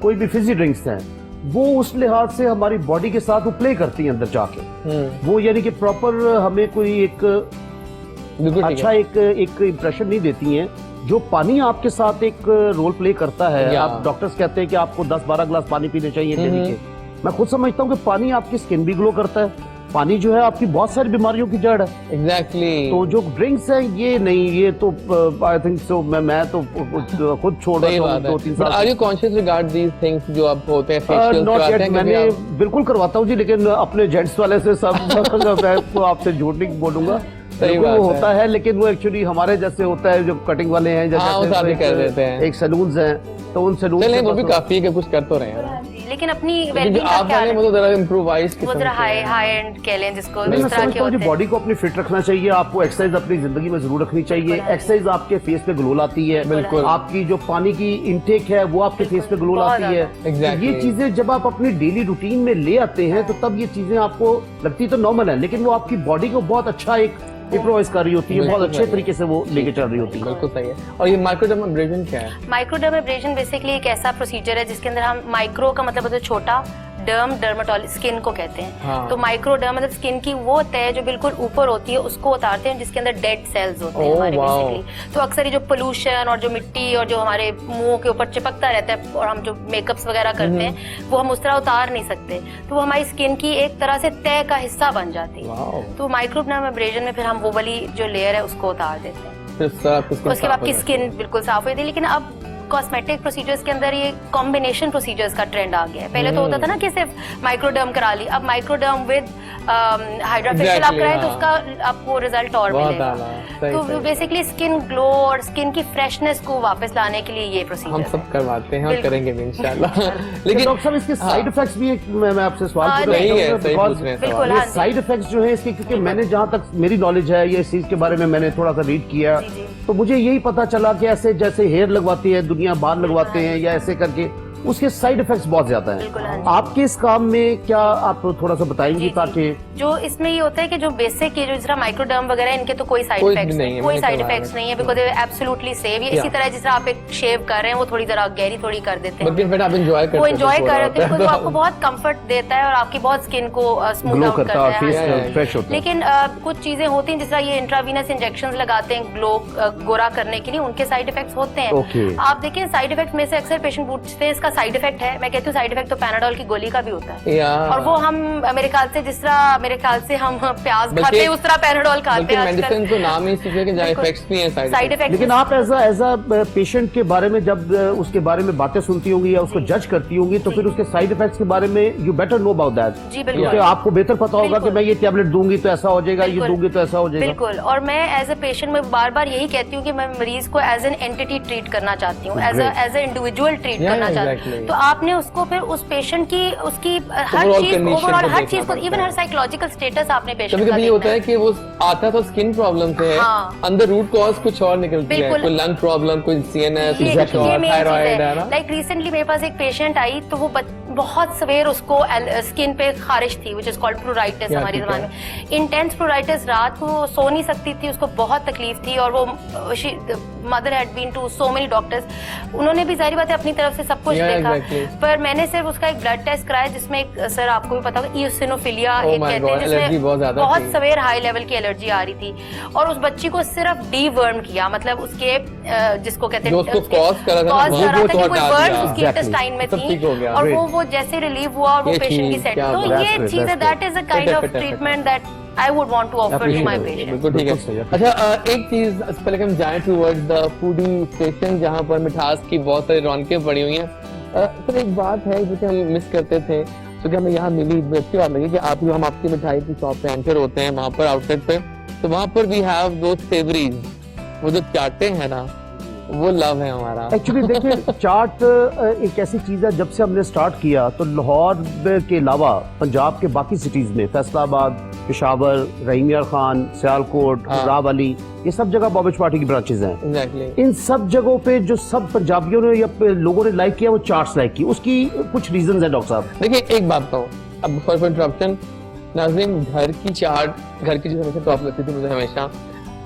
कोई भी फिजी ड्रिंक्स हैं, वो उस लिहाज से हमारी बॉडी के साथ वो प्ले करती है अंदर जाके। वो यानी कि प्रॉपर हमें कोई एक अच्छा एक इम्प्रेशन नहीं देती हैं। जो पानी आपके साथ एक रोल प्ले करता है, आप डॉक्टर्स कहते हैं कि आपको 10-12 गिलास पानी पीने चाहिए डेली के। मैं खुद समझता हूँ कि पानी आपकी स्किन भी ग्लो करता है। पानी जो है आपकी बहुत सारी बीमारियों की जड़ है। एग्जैक्टली। तो जो ड्रिंक्स हैं ये नहीं, ये तो आई थिंक सो मैं तो खुद छोड़ रहा हूँ 2-3 साल। Are you conscious regard these things जो आप होते हैं फेशियल करवाते हैं? मैंने बिल्कुल करवाता हूँ जी, लेकिन अपने जेंट्स वाले से सब मैं आपसे झूठ नहीं बोलूंगा, वो होता है, लेकिन वो एक्चुअली हमारे जैसे होता है जो कटिंग वाले हैं, जैसे कर देते हैं, एक सैलून्स हैं, तो उन सैलून से वो भी काफी है कि कुछ कर तो रहे हैं, लेकिन अपनी वेलबींग का क्या है, वो तो जरा इम्प्रोवाइज वो जरा हाई एंड कह लें जिसको। मैं समझता हूँ बॉडी को अपनी फिट रखना चाहिए, आपको एक्सरसाइज अपनी जिंदगी में जरूर रखनी चाहिए। एक्सरसाइज आपके फेस पे ग्लो लाती है, बिल्कुल। आपकी जो पानी की इनटेक है वो आपके फेस पे ग्लो लाती है। ये चीजें जब आप अपनी डेली रूटीन में ले आते हैं तो तब ये चीजें आपको लगती तो नॉर्मल है, लेकिन वो आपकी बॉडी को बहुत अच्छा एक इम्प्रोवाइज कर रही होती है, बहुत अच्छे तरीके से वो लेके चल रही होती है। बिल्कुल सही है। और ये माइक्रोडर्मेब्रेशन क्या है? माइक्रोडर्मेब्रेशन बेसिकली एक ऐसा प्रोसीजर है जिसके अंदर हम माइक्रो का मतलब होता है छोटा, डर्मेटोलॉजी स्किन को कहते हैं। हाँ। तो माइक्रोडर्म मतलब स्किन की वो तय जो बिल्कुल ऊपर होती है उसको उतारते हैं, जिसके अंदर डेड सेल्स होते हैं हमारे बेसिकली। तो अक्सर ये जो पोल्यूशन और जो मिट्टी और जो हमारे मुंह के ऊपर चिपकता रहता है और हम जो मेकअप्स वगैरह करते हैं वो हम उस तरह उतार नहीं सकते, तो वो हमारी स्किन की एक तरह से तय का हिस्सा बन जाती है। तो माइक्रोडर्मेब्रेशन में फिर हम वो वाली जो लेयर है उसको उतार देते हैं, उसके बाद आपकी स्किन बिल्कुल साफ होती है। लेकिन अब कॉस्मेटिक प्रोसीजर्स के अंदर ये कॉम्बिनेशन प्रोसीजर्स का ट्रेंड आ गया है। पहले तो होता था ना कि सिर्फ माइक्रोडर्म करा ली, अब माइक्रोडर्म विद हाइड्रा फेशियल आप कराएं तो उसका आपको रिजल्ट और मिलेगा। तो बेसिकली स्किन ग्लो और स्किन की फ्रेशनेस को वापस लाने के लिए ये प्रोसीजर हम सब करवाते हैं और करेंगे भी इंशाल्लाह। लेकिन डॉक्टर साहब इसके साइड इफेक्ट्स भी मैं आपसे सवाल पूछ रहा हूं, साइड इफेक्ट्स जो है इसके, क्योंकि मैंने जहां तक मेरी नॉलेज है ये इस चीज के बारे में मैंने थोड़ा सा रीड किया, तो मुझे यही पता चला कि ऐसे जैसे हेयर लगवाती है दुनिया बाल लगवाते हैं या ऐसे करके उसके साइड इफेक्ट्स बहुत ज्यादा हैं। आपके इस काम में क्या आप थोड़ा सा बताएंगे ताकि जो इसमें ये होता है कि जो बेसिक ये जो जिस तरह माइक्रोडर्म वगैरह इनके तो कोई साइड इफेक्ट्स नहीं, कोई साइड इफेक्ट्स नहीं है, because they are absolutely safe. ये इसी तरह जिस तरह आप एक शेव कर रहे हैं वो थोड़ी जरा गहरी थोड़ी कर देते हैं, लेकिन आप एंजॉय करते हैं, वो एंजॉय कर रहे हैं, तो आपको बहुत कंफर्ट देता है और आपकी बहुत स्किन को स्मूथ आउट करता है, फेस फ्रेश होता है। लेकिन कुछ चीजें होती हैं जिस तरह ये इंट्रावीनस इंजेक्शंस लगाते हैं ग्लो गोरा करने के लिए, उनके साइड इफेक्ट्स होते हैं। आप देखिए साइड इफेक्ट में से अक्सर पेशेंट पूछते हैं इसका साइड इफेक्ट है, मैं कहती हूँ साइड इफेक्ट तो पैनाडोल की गोली का भी होता है, और वो हम मेरे ख्याल से जिस तरह मेरे ख्याल से हम प्याज खाते हैं उस तरह पैनाडोल खाते हैं। मेडिसिन तो नाम ही इसी के जहाँ इफेक्ट्स नहीं है साइड इफेक्ट। लेकिन आप एज अ पेशेंट के बारे में जब उसके बारे में बातें सुनती होंगी या उसको जज करती होंगी तो फिर उसके साइड इफेक्ट्स के बारे में you better know about that. जी बिल्कुल, क्योंकि आपको बेहतर पता होगा कि मैं ये टैबलेट दूंगी तो ऐसा हो जाएगा, ये दूंगी तो ऐसा हो जाएगा। बिल्कुल, और मैं एज अ पेशेंट में बार बार यही कहती हूँ कि मैं मरीज को एज एन एंटिटी ट्रीट करना चाहती हूँ, एज ए इंडिविजुअल ट्रीट करना चाहती हूँ। तो आपने उसको फिर उस पेशेंट की उसकी हर चीज ओवरऑल हर चीज को इवन हर साइकोलॉजिकल स्टेटस आपने पेशेंट का देखना है। होता है कि वो आता तो स्किन प्रॉब्लम से है, अंदर रूट कॉज कुछ और निकलती है, कोई लंग प्रॉब्लम, कोई सीएनएस, थायराइड है ना। लाइक रिसेंटली मेरे पास एक पेशेंट आई तो वो बहुत सवेर उसको स्किन पे खारिश थी विच इज कॉल्ड प्लूराइटिस हमारी जबान में, इंटेंस प्लूराइटिस। रात को सो नहीं सकती थी, उसको बहुत तकलीफ थी और वो mother had been to so many doctors, उन्होंने भी जाहिर बात है अपनी तरफ से सब कुछ देखा, पर मैंने सिर्फ उसका एक ब्लड टेस्ट कराया जिसमें सर आपको भी पता होगा ईओसिनोफिलिया एक कहते हैं जिसमें बहुत सवेर हाई लेवल की एलर्जी आ रही थी, और उस बच्ची को सिर्फ डीवर्म किया, मतलब उसके जिसको कहते हैं कॉज कर रहा था कि कोई वर्म उसकी इंटेस्टाइन में थी और वो जैसे रिलीव हुआ और वो पेशेंट की सेट, तो ये चीज है that is a kind of treatment that I would want to offer to my patient. बिल्कुल ठीक है। अच्छा एक चीज पहले हम जाएं टुवर्ड्स द फूडी स्टेशन जहाँ पर मिठास की बहुत सारी रौनकें पड़ी हुई हैं। सर एक बात है जो कि हम मिस करते थे, तो कि हमें यहाँ मिली अच्छी बात लगी कि हम आपकी मिठाई की शॉप पे एंटर होते हैं वहाँ पर आउटलेट पे, तो वहाँ पर वी हैव दो सेवरीज, वो जो चाटे हैं ना वो लव है हमारा। एक्चुअली देखिए चाट एक ऐसी चीज है, जब से हमने स्टार्ट किया तो लाहौर के अलावा पंजाब के बाकी सिटीज में फैसलाबाद, पेशावर, रहीम यार खान, सियालकोट, रावली, ये सब जगह बॉबी चौपाटी की ब्रांचेज हैं। exactly. इन सब जगहों पे जो सब पंजाबियों ने या लोगों ने लाइक किया वो चाट्स लाइक की, उसकी कुछ रीजंस हैं डॉक्टर साहब। देखिए एक बात कहूँ, अब फॉर इंटरप्शन नाज़रीन, घर की चाट, घर की जो हमेशा टॉप लगती थी मुझे हमेशा,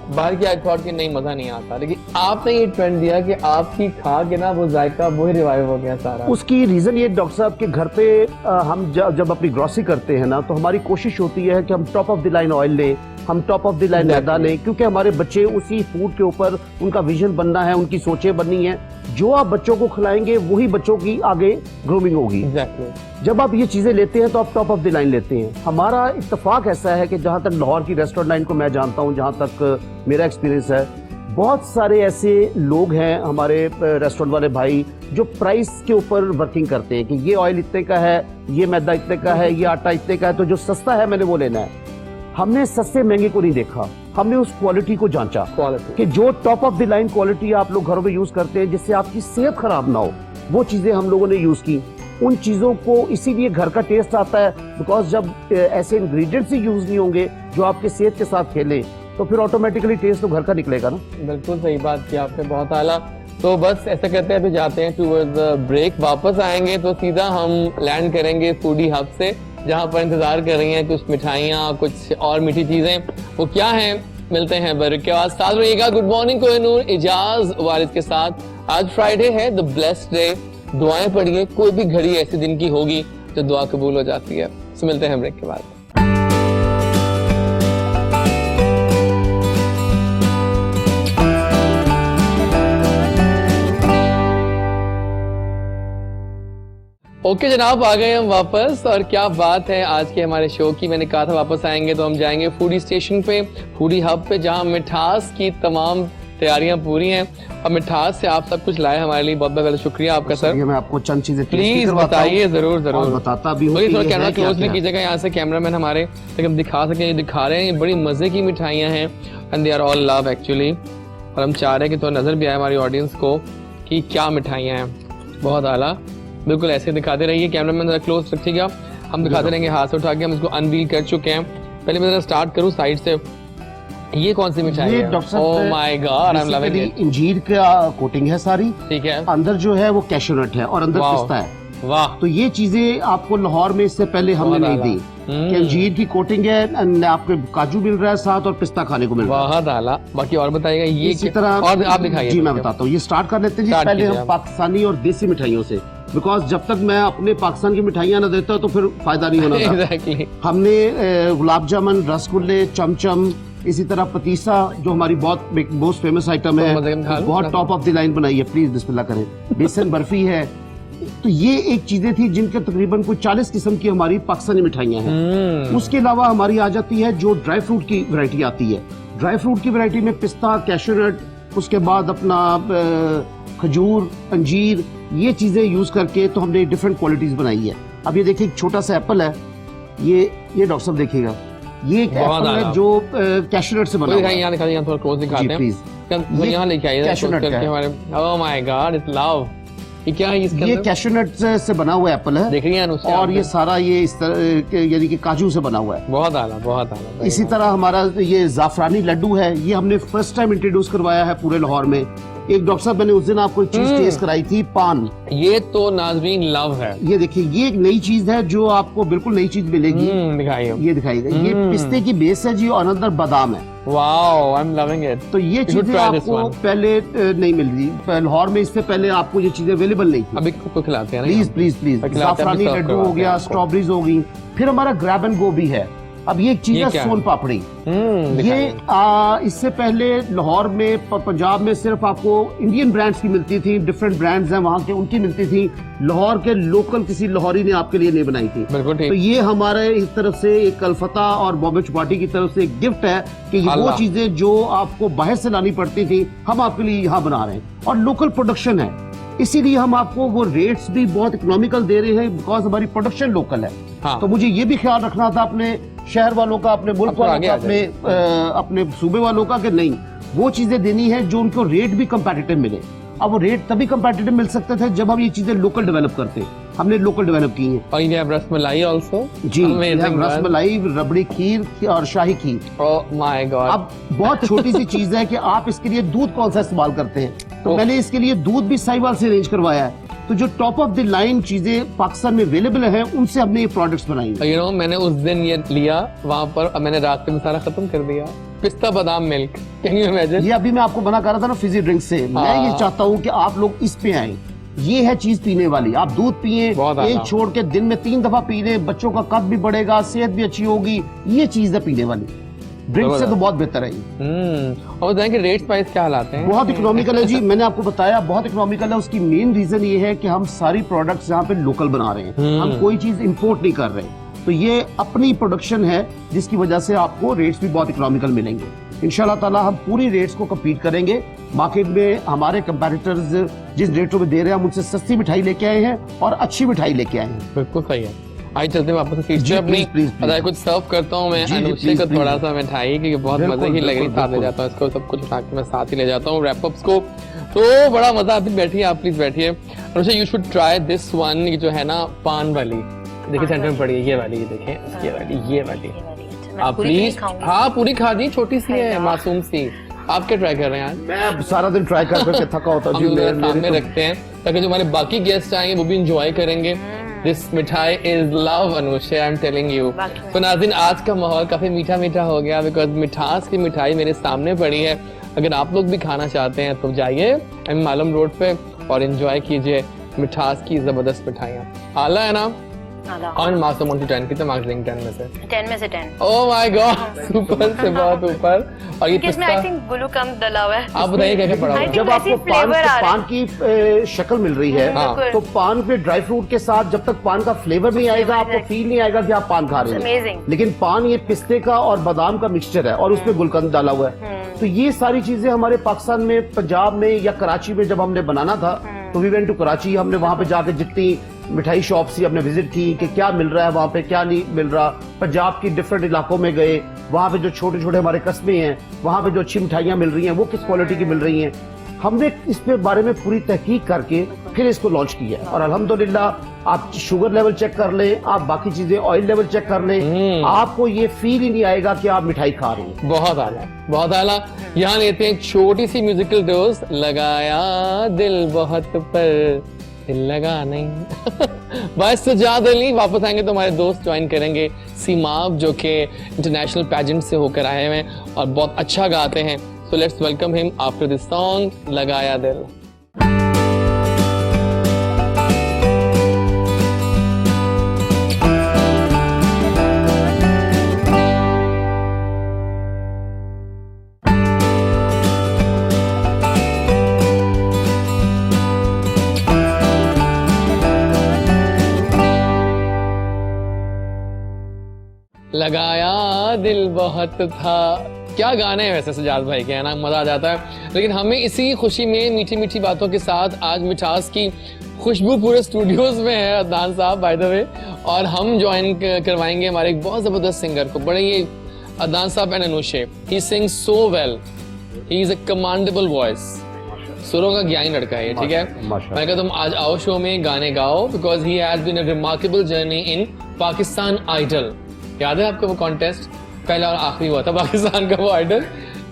बाहर की आई थॉट कि नहीं मजा नहीं आता, लेकिन आपने ये ट्रेंड दिया कि आपकी खा के ना वो जायका वो ही रिवाइव हो गया सारा। उसकी रीजन ये डॉक्टर साहब के घर पे हम जब अपनी ग्रोसरी करते हैं ना तो हमारी कोशिश होती है कि हम top of the line oil लें, हम टॉप ऑफ द लाइन मैदा लें, क्योंकि हमारे बच्चे उसी फूड के ऊपर उनका विजन बनना है, उनकी सोचें बननी है, जो आप बच्चों को खिलाएंगे वही बच्चों की आगे ग्रूमिंग होगी। जब आप ये चीजें लेते हैं तो आप टॉप ऑफ द लाइन लेते हैं। हमारा इत्तेफाक ऐसा है कि जहां तक लाहौर की रेस्टोरेंट लाइन को मैं जानता हूं, जहां तक मेरा एक्सपीरियंस है, बहुत सारे ऐसे लोग हैं हमारे रेस्टोरेंट वाले भाई जो प्राइस के ऊपर वर्किंग करते हैं कि ये ऑयल इतने का है, ये मैदा इतने का है, ये आटा इतने का है, तो जो सस्ता है मैंने वो लेना है। हमने सस्ते महंगे को नहीं देखा, हमने उस क्वालिटी को जांचा कि जो top of the line quality आप लोग घरों में यूज करते हैं जिससे आपकी सेहत खराब ना हो, वो चीजें हम लोगों ने यूज की। उन चीजों को इसीलिए घर का टेस्ट आता है, बिकॉज जब ऐसे इंग्रेडिएंट्स ही यूज नहीं होंगे जो आपके सेहत के साथ खेले तो फिर ऑटोमेटिकली टेस्ट तो घर का निकलेगा ना। बिल्कुल सही बात की आपने, बहुत आला। तो बस ऐसा करते हैं अभी जाते हैं टुवर्ड्स ब्रेक, वापस आएंगे तो सीधा हम लैंड करेंगे फूडी हब से, जहाँ पर इंतजार कर रही हैं कुछ मिठाइयाँ, कुछ और मीठी चीजें, वो क्या हैं मिलते हैं ब्रेक के बाद। साथ रहिएगा। गुड मॉर्निंग कोहिनूर, इजाज वालिद के साथ। आज फ्राइडे है, द ब्लेस्ड डे, दुआएं पढ़िए, कोई भी घड़ी ऐसे दिन की होगी जो दुआ कबूल हो जाती है। तो मिलते हैं ब्रेक के बाद। ओके जनाब, आ गए हम वापस, और क्या बात है आज के हमारे शो की। मैंने कहा था वापस आएंगे तो हम जाएंगे फूडी स्टेशन पे, फूडी हब पे, जहां मिठास की तमाम तैयारियां पूरी हैं और मिठास से आप सब कुछ लाए हमारे लिए, बहुत बहुत शुक्रिया आपका सर। मैं आपको चंद चीजें प्लीज बताइए, जरूर जरूर बताता भी हूँ। थोड़ा कैमरा क्लोज नहीं कीजिएगा यहाँ से, कैमरामैन हमारे, ताकि हम दिखा सकें। ये दिखा रहे हैं, ये बड़ी मजे की मिठाइयाँ हैं and they are all love actually, और हम चाह रहे हैं कि थोड़ा नजर भी आए हमारी ऑडियंस को कि क्या मिठाइयाँ हैं। बहुत आला, बिल्कुल ऐसे दिखाते रहिए, कैमरामैन जरा क्लोज रखिएगा, हम दिखाते रहेंगे हाथ से उठा के। हम इसको अनवील कर चुके हैं। पहले मैं जरा स्टार्ट करूँ साइड से, ये कौन सी मिठाई है? Oh my God, I am loving it. इंजीर का कोटिंग है सारी, ठीक है, अंदर जो है वो कैशू नट है और अंदर पिस्ता है। वाह, तो ये चीजें आपको लाहौर में इससे पहले हमने नहीं दी कि अंजीर की कोटिंग है, आपको काजू मिल रहा है साथ और पिस्ता खाने को मिल रहा है। बहुत आला। बाकी और बताइएगा ये इसी तरह और आप दिखाइए। जी मैं बताता हूँ, ये स्टार्ट कर लेते हैं जी पहले हम पाकिस्तानी और देसी मिठाइयों से, बिकॉज जब तक मैं अपने पाकिस्तान की मिठाइयाँ ना देता तो फिर फायदा नहीं होना था। exactly. हमने गुलाब जामुन, रसगुल्ले, चमचम, इसी तरह पतीसा जो हमारी बहुत मोस्ट फेमस आइटम है, बहुत टॉप ऑफ द लाइन बनाई है, प्लीज बिस्मिल्लाह करें। बेसन बर्फी है, तो ये एक चीजें थी जिनके तकरीबन कुछ 40 किस्म की हमारी पाकिस्तानी मिठाइयाँ हैं। उसके अलावा हमारी आ जाती है जो ड्राई फ्रूट की वैरायटी आती है। ड्राई फ्रूट की वैरायटी में पिस्ता, कैशू नट, उसके बाद अपना खजूर, अंजीर, ये चीजें यूज करके तो हमने डिफरेंट क्वालिटीज बनाई है। अब ये देखिए, एक छोटा सा एप्पल है, ये डॉक्टर साहब देखिएगा, ये एक एप्पल है जो कैशू नट से बना हुआ है। यहाँ दिखाते हैं, थोड़ा क्लोज दिखाते हैं प्लीज, यहाँ लेके आइए कैशू नट का हमारे। ओह माय गॉड, इट्स लव। ये क्या है इसके अंदर? ये कैशू नट से बना हुआ एप्पल है, देख रही हैं, और ये सारा ये इस तरह यानी कि काजू से बना हुआ है। बहुत आला, बहुत आला। इसी तरह हमारा ये जाफरानी लड्डू है, ये हमने फर्स्ट टाइम इंट्रोड्यूस करवाया है पूरे लाहौर में। एक डॉक्टर साहब, मैंने उस दिन आपको एक चीज टेस्ट कराई थी, पान। ये तो नाज़रीन लव है। ये देखिए, ये एक नई चीज है जो आपको बिल्कुल नई चीज मिलेगी। दिखाइए, ये दिखाइएगा, ये पिस्ते की बेस है जी और अंदर बादाम है। Wow, I am loving it. तो ये चीजें आपको पहले नहीं मिल रही लाहौर में, इससे पहले आपको ये चीजें अवेलेबल नहीं थी। अभी को खिलाते हैं, प्लीज प्लीज प्लीज। जाफरानी लड्डू हो गया, स्ट्रॉबेरीज हो गई, फिर हमारा ग्रैब एंड गो भी है। अब ये एक चीज है सोन पापड़ी। ये इससे पहले लाहौर में, पंजाब में सिर्फ आपको इंडियन ब्रांड्स की मिलती थी, डिफरेंट ब्रांड्स हैं वहाँ के, उनकी मिलती थी। लाहौर के लोकल किसी लाहौरी ने आपके लिए नहीं बनाई थी। तो ये हमारे इस तरफ से एक अल्फता और बॉम्बे चौपाटी की तरफ से एक गिफ्ट है कि वो चीजें जो आपको बाहर से लानी पड़ती थी, हम आपके लिए यहाँ बना रहे हैं, और लोकल प्रोडक्शन है, इसीलिए हम आपको वो रेट्स भी बहुत इकोनॉमिकल दे रहे हैं, बिकॉज हमारी प्रोडक्शन लोकल है। हाँ। तो मुझे ये भी ख्याल रखना था अपने शहर वालों का, अपने मुल्क वालों का, अपने सूबे वालों का, कि नहीं, वो चीजें देनी है जो उनको रेट भी कंपैटिटिव मिले। अब वो रेट तभी कंपैटिटिव मिल सकते थे जब हम ये चीजें लोकल डेवलप करते। हमने लोकल डेवलप की है। और ये रसमलाई आल्सो जी, रसमलाई, रबड़ी खीर और शाही खीर। ओह माय गॉड। अब बहुत छोटी सी चीज है कि आप इसके लिए दूध कौन सा इस्तेमाल करते हैं, तो मैंने इसके लिए दूध भी साहिवाल से अरेंज करवाया है। तो जो टॉप ऑफ द लाइन चीजें पाकिस्तान में अवेलेबल है, उनसे हमने ये प्रोडक्ट्स बनाई। मैंने उस दिन ये लिया वहाँ पर, मैंने रात में सारा खत्म कर दिया, पिस्ता बादाम मिल्क। Can you imagine? ये अभी मैं आपको बना कर रहा था ना फिजी ड्रिंक से। मैं ये चाहता हूँ कि आप लोग इस पे आए। ये है चीज पीने वाली, आप दूध पिए, एक छोड़ के दिन में 3 दफा पी लें, बच्चों का कद भी बढ़ेगा, सेहत भी अच्छी होगी। ये चीज है पीने वाली, ड्रिंक से तो बहुत बेहतर है। और बताएं कि रेट प्राइस क्या हालात हैं? बहुत इकोनॉमिकल है जी, मैंने आपको बताया बहुत इकोनॉमिकल है। उसकी मेन रीजन ये है कि हम सारी प्रोडक्ट्स यहाँ पे लोकल बना रहे हैं, हम कोई चीज इंपोर्ट नहीं कर रहे। तो ये अपनी प्रोडक्शन है जिसकी वजह से आपको रेट्स भी बहुत इकोनॉमिकल मिलेंगे। इंशाल्लाह ताला हम पूरी रेट्स को कम्पीट करेंगे। मार्केट में हमारे कंपैटिटर्स जिस रेटों में दे रहे हैं, हम उनसे सस्ती मिठाई लेके आए हैं और अच्छी मिठाई लेके आए हैं। बिल्कुल सही है। आई चलते हैं वापस सीट पे अपनी, पता है कुछ सर्व करता हूँ मैं अनुष्का को थोड़ा सा मिठाई, क्योंकि बहुत मजे की लग रही, साथ ले जाता हूँ इसको, सब कुछ उठा के मैं साथ ही ले जाता हूँ रैपअप्स को। तो बड़ा मजा। अभी बैठिए आप, प्लीज बैठिए। Anushka, you should try this one, जो है ना पान वाली, देखिए सेंटर में पड़ी है, ये वाली, ये देखें, ये वाली आप प्लीज। हाँ पूरी खा दी, छोटी सी है, मासूम सी। आप क्या ट्राई कर रहे हैं? मैं सारा दिन ट्राई करके थका होता हूँ। हम सामने रखते हैं ताकि जो हमारे बाकी गेस्ट आएंगे वो भी इंजॉय करेंगे। दिस मिठाई is love Anushka, I am telling you. तो नाज़रीन, आज का माहौल काफी मीठा मीठा हो गया, बिकॉज मिठास की मिठाई मेरे सामने पड़ी है। अगर आप लोग भी खाना चाहते हैं तो जाइए एम मालूम रोड पे और एंजॉय कीजिए मिठास की जबरदस्त मिठाइयाँ। आला है ना? और मासूम 1 to 10 कितना मार्क्स देंगे? 10 में से 10 में से 10। ओह माय गॉड, सुपर से बहुत ऊपर। और ये पिस्ता, आई थिंक गुलू कम डला हुआ है। आप बताइए क्या क्या पड़ा है? जब आपको पान की शक्ल मिल रही है, तो पान पे ड्राई फ्रूट के साथ जब तक पान का फ्लेवर नहीं आएगा, आपको फील नहीं आएगा कि आप पान खा रहे हैं। लेकिन पान ये पिस्ते का और बादाम का मिक्सचर है और उसमें गुलकंद डाला हुआ है। तो ये सारी चीजें हमारे पाकिस्तान में, पंजाब में या कराची में जब हमने बनाना था तो वी वेंट टू कराची। हमने वहां पे जाके जितनी मिठाई शॉप्स थी हमने विजिट की कि क्या मिल रहा है वहां पे, क्या नहीं मिल रहा। पंजाब की डिफरेंट इलाकों में गए, वहां पे जो छोटे छोटे हमारे कस्बे हैं वहां पे जो अच्छी मिठाइयां मिल रही हैं वो किस क्वालिटी की मिल रही हैं। हमने इस पे बारे में पूरी तहकीक करके फिर इसको लॉन्च किया और अल्हम्दुलिल्लाह आप शुगर लेवल चेक कर लें, आप बाकी चीजें ऑयल लेवल चेक कर लें, आपको ये फील ही नहीं आएगा कि आप मिठाई खा रहे हैं। बहुत आला, बहुत आला। यहाँ लेते हैं एक छोटी सी म्यूजिकल डोज। लगाया दिल बहुत पर दिल लगा नहीं। बस सजाद अली वापस आएंगे तो हमारे दोस्त ज्वाइन करेंगे सीमाब, जो कि इंटरनेशनल पैजेंट से होकर आए हुए हैं और बहुत अच्छा गाते हैं। So let's welcome him after this song, लगाया दिल। लगाया दिल बहुत था। क्या गाने हैं वैसे सजाद भाई के, है ना, मजा आ जाता है। लेकिन हमें इसी खुशी में मीठी मीठी बातों के साथ आज मिठास की खुशबू पूरे स्टूडियोज में है अदनान साहब बाय द वे, और हम ज्वाइन करवाएंगे हमारे एक बहुत जबरदस्त सिंगर को। बड़े ये अदनान साहब and Anushe, he sings so well, he is a commendable voice, सुरों का ज्ञानी लड़का है, ठीक है। मैंने कहा तुम आज आओ शो में गाने गाओ, because he has been a remarkable journey in Pakistan Idol. याद है आपको वो कॉन्टेस्ट, पहला और आखिरी हुआ था पाकिस्तान का वो आइडल।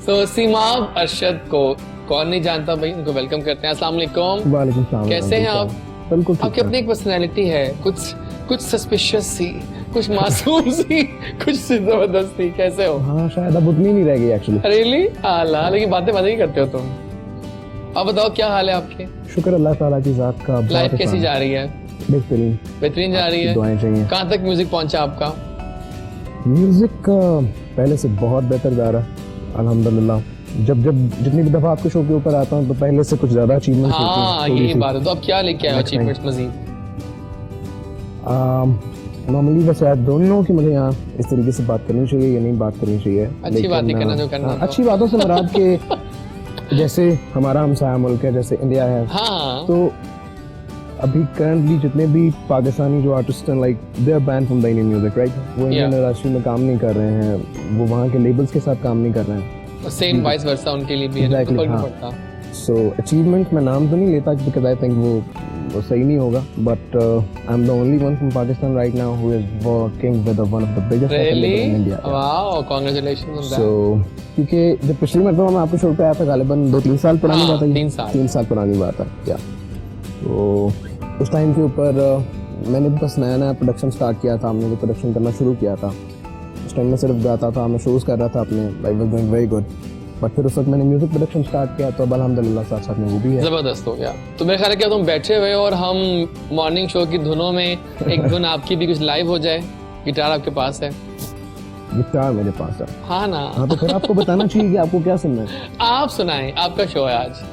सो सीमाब अरशद को कौन नहीं जानता भाई, उनको वेलकम करते हैं। अस्सलाम वालेकुम। वालेकुम सलाम। कैसे हैं आप? बिल्कुल। आपकी अपनी एक पर्सनैलिटी है, कुछ सस्पिशियस सी, कुछ मासूम सी, कुछ जबरदस्त सी, कैसे हो? हाँ शायद अब उतनी नहीं रह गई एक्चुअली। रियली? आला, लेकिन बातें ही करते हो तुम। अब बताओ क्या हाल है आपके? शुक्र अल्लाह ताला की जात का। लाइफ कैसी जा रही है? बेहतरीन। बेहतरीन जा रही है। दुआएं चाहिए। कहाँ तक म्यूजिक पहुंचा आपका? म्यूजिक पहले से बहुत बेहतर जा रहा है अल्हम्दुलिल्लाह। जब जितनी भी दफा आपके शो के ऊपर आता हूँ तो पहले से कुछ ज्यादा अचीवमेंट्स होती हैं। हाँ यही बात है। तो अब क्या लेके आए अचीवमेंट्स मजीद? नॉर्मली वैसे यार दोनों की मुझे यहाँ इस तरीके से बात करनी चाहिए या नहीं बात करनी चाहिए। अच्छी बातें करना जो करना। अच्छी बातों से मुराद के जैसे हमारा हमसाया मुल्क है, जैसे इंडिया है, हाँ। तो अभी करंटली जितने भी पाकिस्तानी जो आर्टिस्ट हैं like they are ban from the Indian music, right? वो इंडियन इंडस्ट्री में काम नहीं कर रहे हैं, वो वहाँ के लेबल्स के साथ काम नहीं कर रहे हैं। सेम वाइस वर्सा उनके लिए भी है, तो फर्क नहीं पड़ता। सो अचीवमेंट मैं नाम तो नहीं लेता बिकॉज़ आई थिंक वो सही नहीं होगा, but I am the only one from Pakistan right now who is working with one of the biggest label in India. Wow, congratulations on that. So क्योंकि जब पिछली मरतबा मैं आपके शो पे आया था, गालिबन 2-3 साल पुरानी बात है। 3 साल पुरानी बात है क्या? तो उस टाइम के ऊपर मैंने बस नया प्रोडक्शन स्टार्ट किया था, हमने जो प्रोडक्शन करना शुरू किया था। उस टाइम में सिर्फ गाता था, मैं शोज कर रहा था अपने, life was going very good. But फिर उस वक्त मैंने म्यूजिक प्रोडक्शन स्टार्ट किया तो अब अल्हम्दुलिल्लाह साथ साथ में वो भी है। जबरदस्त हो गया। तो मेरे ख्याल है क्या तुम बैठे हुए और हम मॉर्निंग शो की धुनों में एक धुन आपकी भी कुछ लाइव हो जाए? गिटार आपके पास है? गिटार मेरे पास है। हाँ ना? हाँ तो फिर आपको बताना चाहिए कि आपको क्या सुनना है। आप सुनाएं, आपका शो है आज।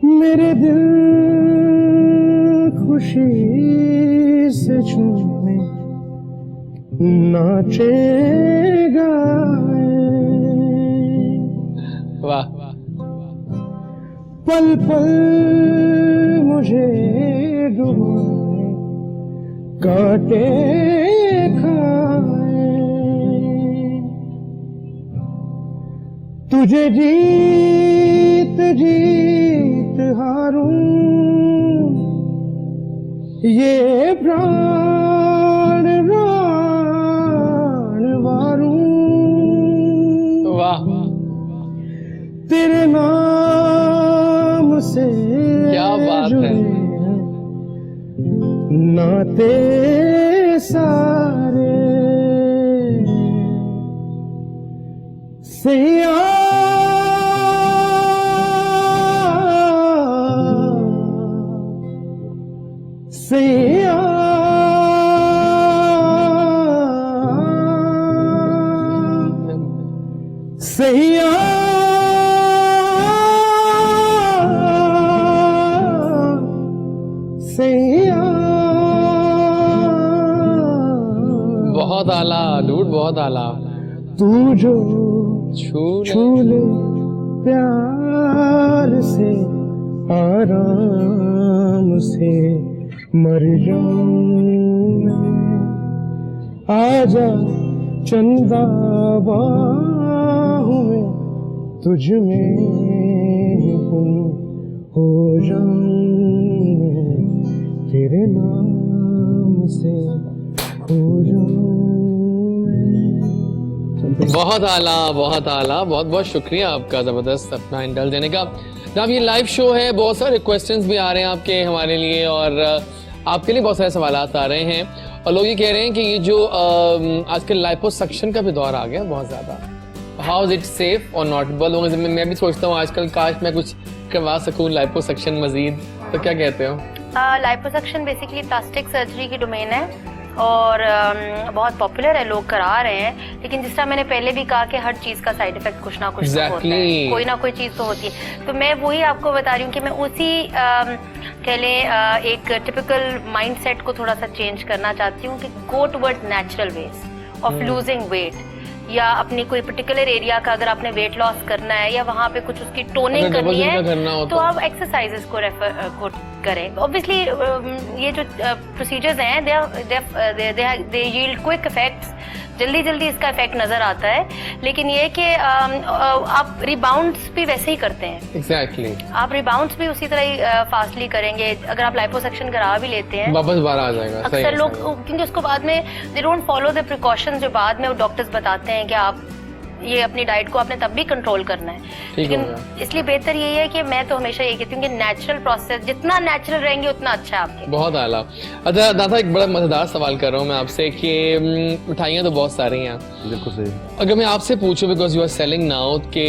मेरे दिल खुशी से झूमे नाचेगा। वाह। पल पल मुझे डुबाए काटे खाए, तुझे जीत जीत हारूं ये प्राण प्राण वारूं। वाह तेरे नाम से क्या बात है, नाते सारे सैया सैया सैया सैया। बहुत आला डूड, बहुत आला। तू जो छू ले प्यार से आराम से मर जाऊं मैं, आजा चंदा बाहों में तुझ में गुम हो जाऊं मैं, तेरे नाम से खो जाऊं मैं। बहुत आला, बहुत आला, बहुत बहुत शुक्रिया आपका जबरदस्त अपना इंडल देने का। जब ये लाइव शो है, बहुत सारे क्वेश्चंस भी आ रहे हैं आपके हमारे लिए, और आपके लिए बहुत सारे सवाल आ रहे हैं, और लोग ये कह रहे हैं कि ये जो आजकल लाइपोसक्शन का भी दौर आ गया बहुत ज्यादा, हाउ इज इट सेफ और नॉट। बहुत लोगों से मैं भी सोचता हूँ आजकल काश मैं कुछ करवा सकूँ लाइपोसक्शन मजीद, तो क्या कहते हो? लाइपोसक्शन बेसिकली प्लास्टिक सर्जरी की डोमेन है और बहुत पॉपुलर है, लोग करा रहे हैं, लेकिन जिस तरह मैंने पहले भी कहा कि हर चीज का साइड इफेक्ट कुछ ना कुछ तो होता है, कोई ना कोई चीज तो होती है। तो मैं वही आपको बता रही हूँ कि मैं उसी कह लें एक टिपिकल माइंडसेट को थोड़ा सा चेंज करना चाहती हूँ कि go towards natural ways of losing weight, या अपनी कोई पर्टिकुलर एरिया का अगर आपने वेट लॉस करना है या वहाँ पे कुछ उसकी टोनिंग करनी है तो आप एक्सरसाइजेस को रेफर करें। ऑब्वियसली ये जो प्रोसीजर्स हैं दे यील्ड क्विक इफेक्ट्स, जल्दी जल्दी इसका इफेक्ट नजर आता है, लेकिन ये कि आप रिबाउंड्स भी वैसे ही करते हैं। एग्जैक्टली आप रिबाउंड्स भी उसी तरह ही फास्टली करेंगे। अगर आप लाइपोसक्शन करा भी लेते हैं वापस बाहर आ जाएगा। अक्सर लोग, क्योंकि उसको बाद में they don't follow the precautions जो बाद में वो डॉक्टर्स बताते हैं कि आप ये अपनी डाइट को आपने तब भी कंट्रोल करना है, लेकिन इसलिए बेहतर यही है कि मैं तो हमेशा ये कहती हूँ कि नेचुरल प्रोसेस, जितना नेचुरल रहेंगे उतना अच्छा है आपके। बहुत आला। अच्छा दादा, एक बड़ा मजेदार सवाल कर रहा हूँ मैं आपसे कि मिठाइयाँ तो बहुत सारी हैं, बिल्कुल सही। अगर मैं आपसे पूछूं because you are selling now के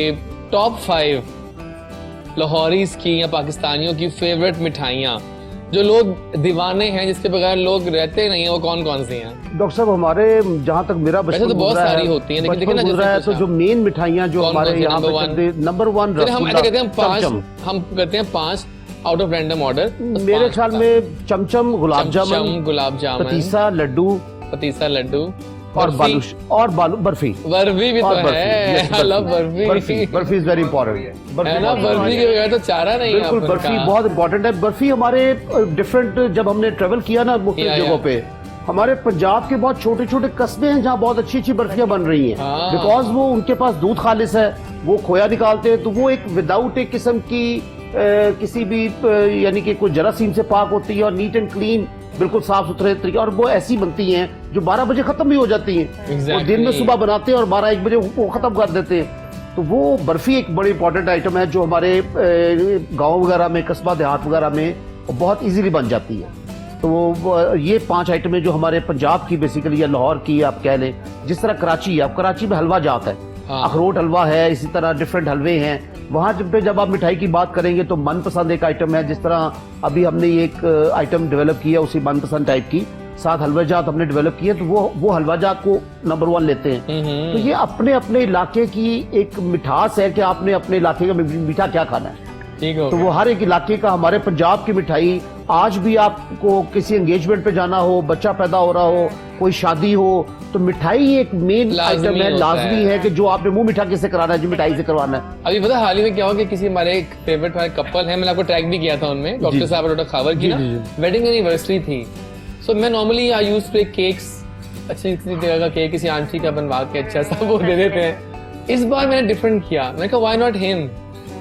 टॉप 5 लाहौरीज की या पाकिस्तानियों की फेवरेट मिठाइयाँ जो लोग दीवाने हैं, जिसके बगैर लोग रहते नहीं है, वो कौन कौन सी हैं? डॉक्टर साहब, हमारे जहाँ तक मेरा बचपन तो बहुत सारी होती हैं, लेकिन देखिए ना जैसे तो जो मेन मिठाइयाँ जो हमारे यहाँ पे नंबर 1 हम ऐसे कहते हैं 5, हम कहते हैं 5 आउट ऑफ रैंडम ऑर्डर। मेरे ख्याल में चमचम, गुलाब जामुन, पतीसा लड्डू और बर्फी भी तो है। I love barfi is very important है ना, बर्फी के बगैर तो चारा नहीं है। बिल्कुल, बर्फी बहुत इंपॉर्टेंट है। बर्फी हमारे डिफरेंट, जब हमने ट्रेवल किया ना मुख्तलिफ जगहों पे, हमारे पंजाब के बहुत छोटे छोटे कस्बे हैं जहाँ बहुत अच्छी अच्छी बर्फियां बन रही हैं, बिकॉज वो उनके पास दूध खालिस है, वो खोया निकालते हैं, तो वो एक विदाउट एक किस्म की किसी भी यानी कि कोई जरासीम से पाक होती है, और नीट एंड क्लीन, बिल्कुल साफ सुथरे तरीके, और वो ऐसी बनती हैं जो 12 बजे खत्म भी हो जाती हैं। वो दिन में सुबह बनाते हैं और 12-1 बजे वो खत्म कर देते हैं। तो वो बर्फी एक बड़ी इंपॉर्टेंट आइटम है जो हमारे गाँव वगैरह में, कस्बा देहात वगैरह में बहुत इजीली बन जाती है। तो वो ये 5 आइटमें जो हमारे पंजाब की बेसिकली या लाहौर की आप कह लें, जिस तरह कराची है, अब कराची में हलवा जात है, अखरोट हलवा है, इसी तरह डिफरेंट हलवे हैं। वहाँ जब आप मिठाई की बात करेंगे तो मनपसंद एक आइटम है, जिस तरह अभी हमने एक आइटम डेवलप किया उसी मनपसंद टाइप की, 7 हलवा जात हमने डेवलप किए, तो वो हलवा जात को नंबर 1 लेते हैं। तो ये अपने अपने इलाके की एक मिठास है कि आपने अपने इलाके का मीठा क्या खाना है। तो वो हर एक इलाके का, हमारे पंजाब की मिठाई आज भी आपको किसी एंगेजमेंट पे जाना हो, बच्चा पैदा हो रहा हो, कोई शादी हो, तो मिठाई एक मेन आइटम है, लाजमी है कि जो आपने मुंह मीठा किससे कराना है, जो मिठाई से करवाना है। अभी पता हाल ही में क्या हो कि किसी हमारे एक फेवरेट कपल है, मैंने आपको टैग भी किया था उनमें, डॉक्टर साहब और डॉक्टर खावर की ना वेडिंग एनिवर्सरी थी। सो मैं normally I used to take cakes, अच्छी जगह का केक किसी आंटी का बनवा के अच्छा सा वो दे देते हैं। इस बार मैंने डिफरेंट किया, मैंने कहा व्हाई नॉट हिम,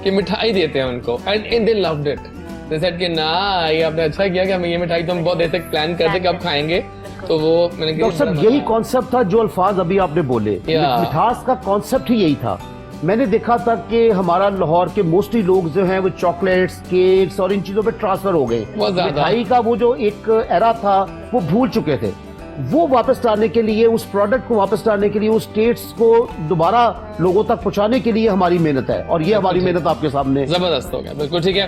कि मिठाई देते हैं उनको, and they loved it. They said कि ना ये आपने अच्छा किया कि हम ये मिठाई तो हम बहुत देर तक प्लान करते कब खाएंगे, तो वो मैंने डॉक्टर साहब यही कॉन्सेप्ट था जो अल्फाज अभी आपने बोले, मिठास का कॉन्सेप्ट ही यही था मैंने देखा था कि हमारा लाहौर के मोस्टली लोग जो हैं वो चॉकलेट्स, केक्स और इन चीजों पे ट्रांसफर हो गए। मिठाई का वो जो एक एरा था वो भूल चुके थे। वो वापस लाने के लिए, उस प्रोडक्ट को वापस लाने के लिए, उस टेस्ट को दोबारा लोगों तक पहुंचाने के लिए हमारी मेहनत है, और ये हमारी मेहनत आपके सामने जबरदस्त हो गया। बिल्कुल ठीक है,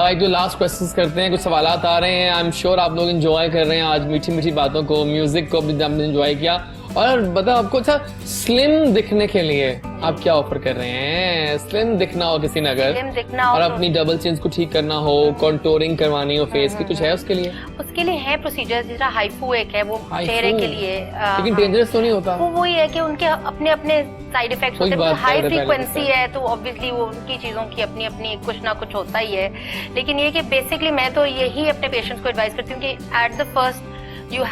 एक दो लास्ट क्वेश्चंस करते हैं। कुछ सवालात आ रहे हैं, आई एम श्योर आप लोग एंजॉय कर रहे हैं आज मीठी मीठी बातों को, म्यूजिक को भी हमने एंजॉय किया। और बताओ आपको अच्छा स्लिम दिखने के लिए आप क्या ऑफर कर रहे हैं? स्लिम दिखना हो किसी ने अगर, और अपनी डबल चिन्स को ठीक करना हो, कॉन्टोरिंग करवानी हो फेस की, कुछ है उसके लिए? उसके लिए है प्रोसीजर, जैसा हाइफू एक है वो चेहरे के लिए, लेकिन डेंजरस तो नहीं होता? वो वही है कि उनके अपने अपने साइड इफेक्ट्स होते हैं। हाई फ्रीक्वेंसी है तो ऑब्वियसली वो उनकी चीजों की अपनी अपनी कुछ ना कुछ होता ही है। लेकिन ये कि बेसिकली मैं तो यही अपने पेशेंट्स को एडवाइस करती हूँ कि at the first you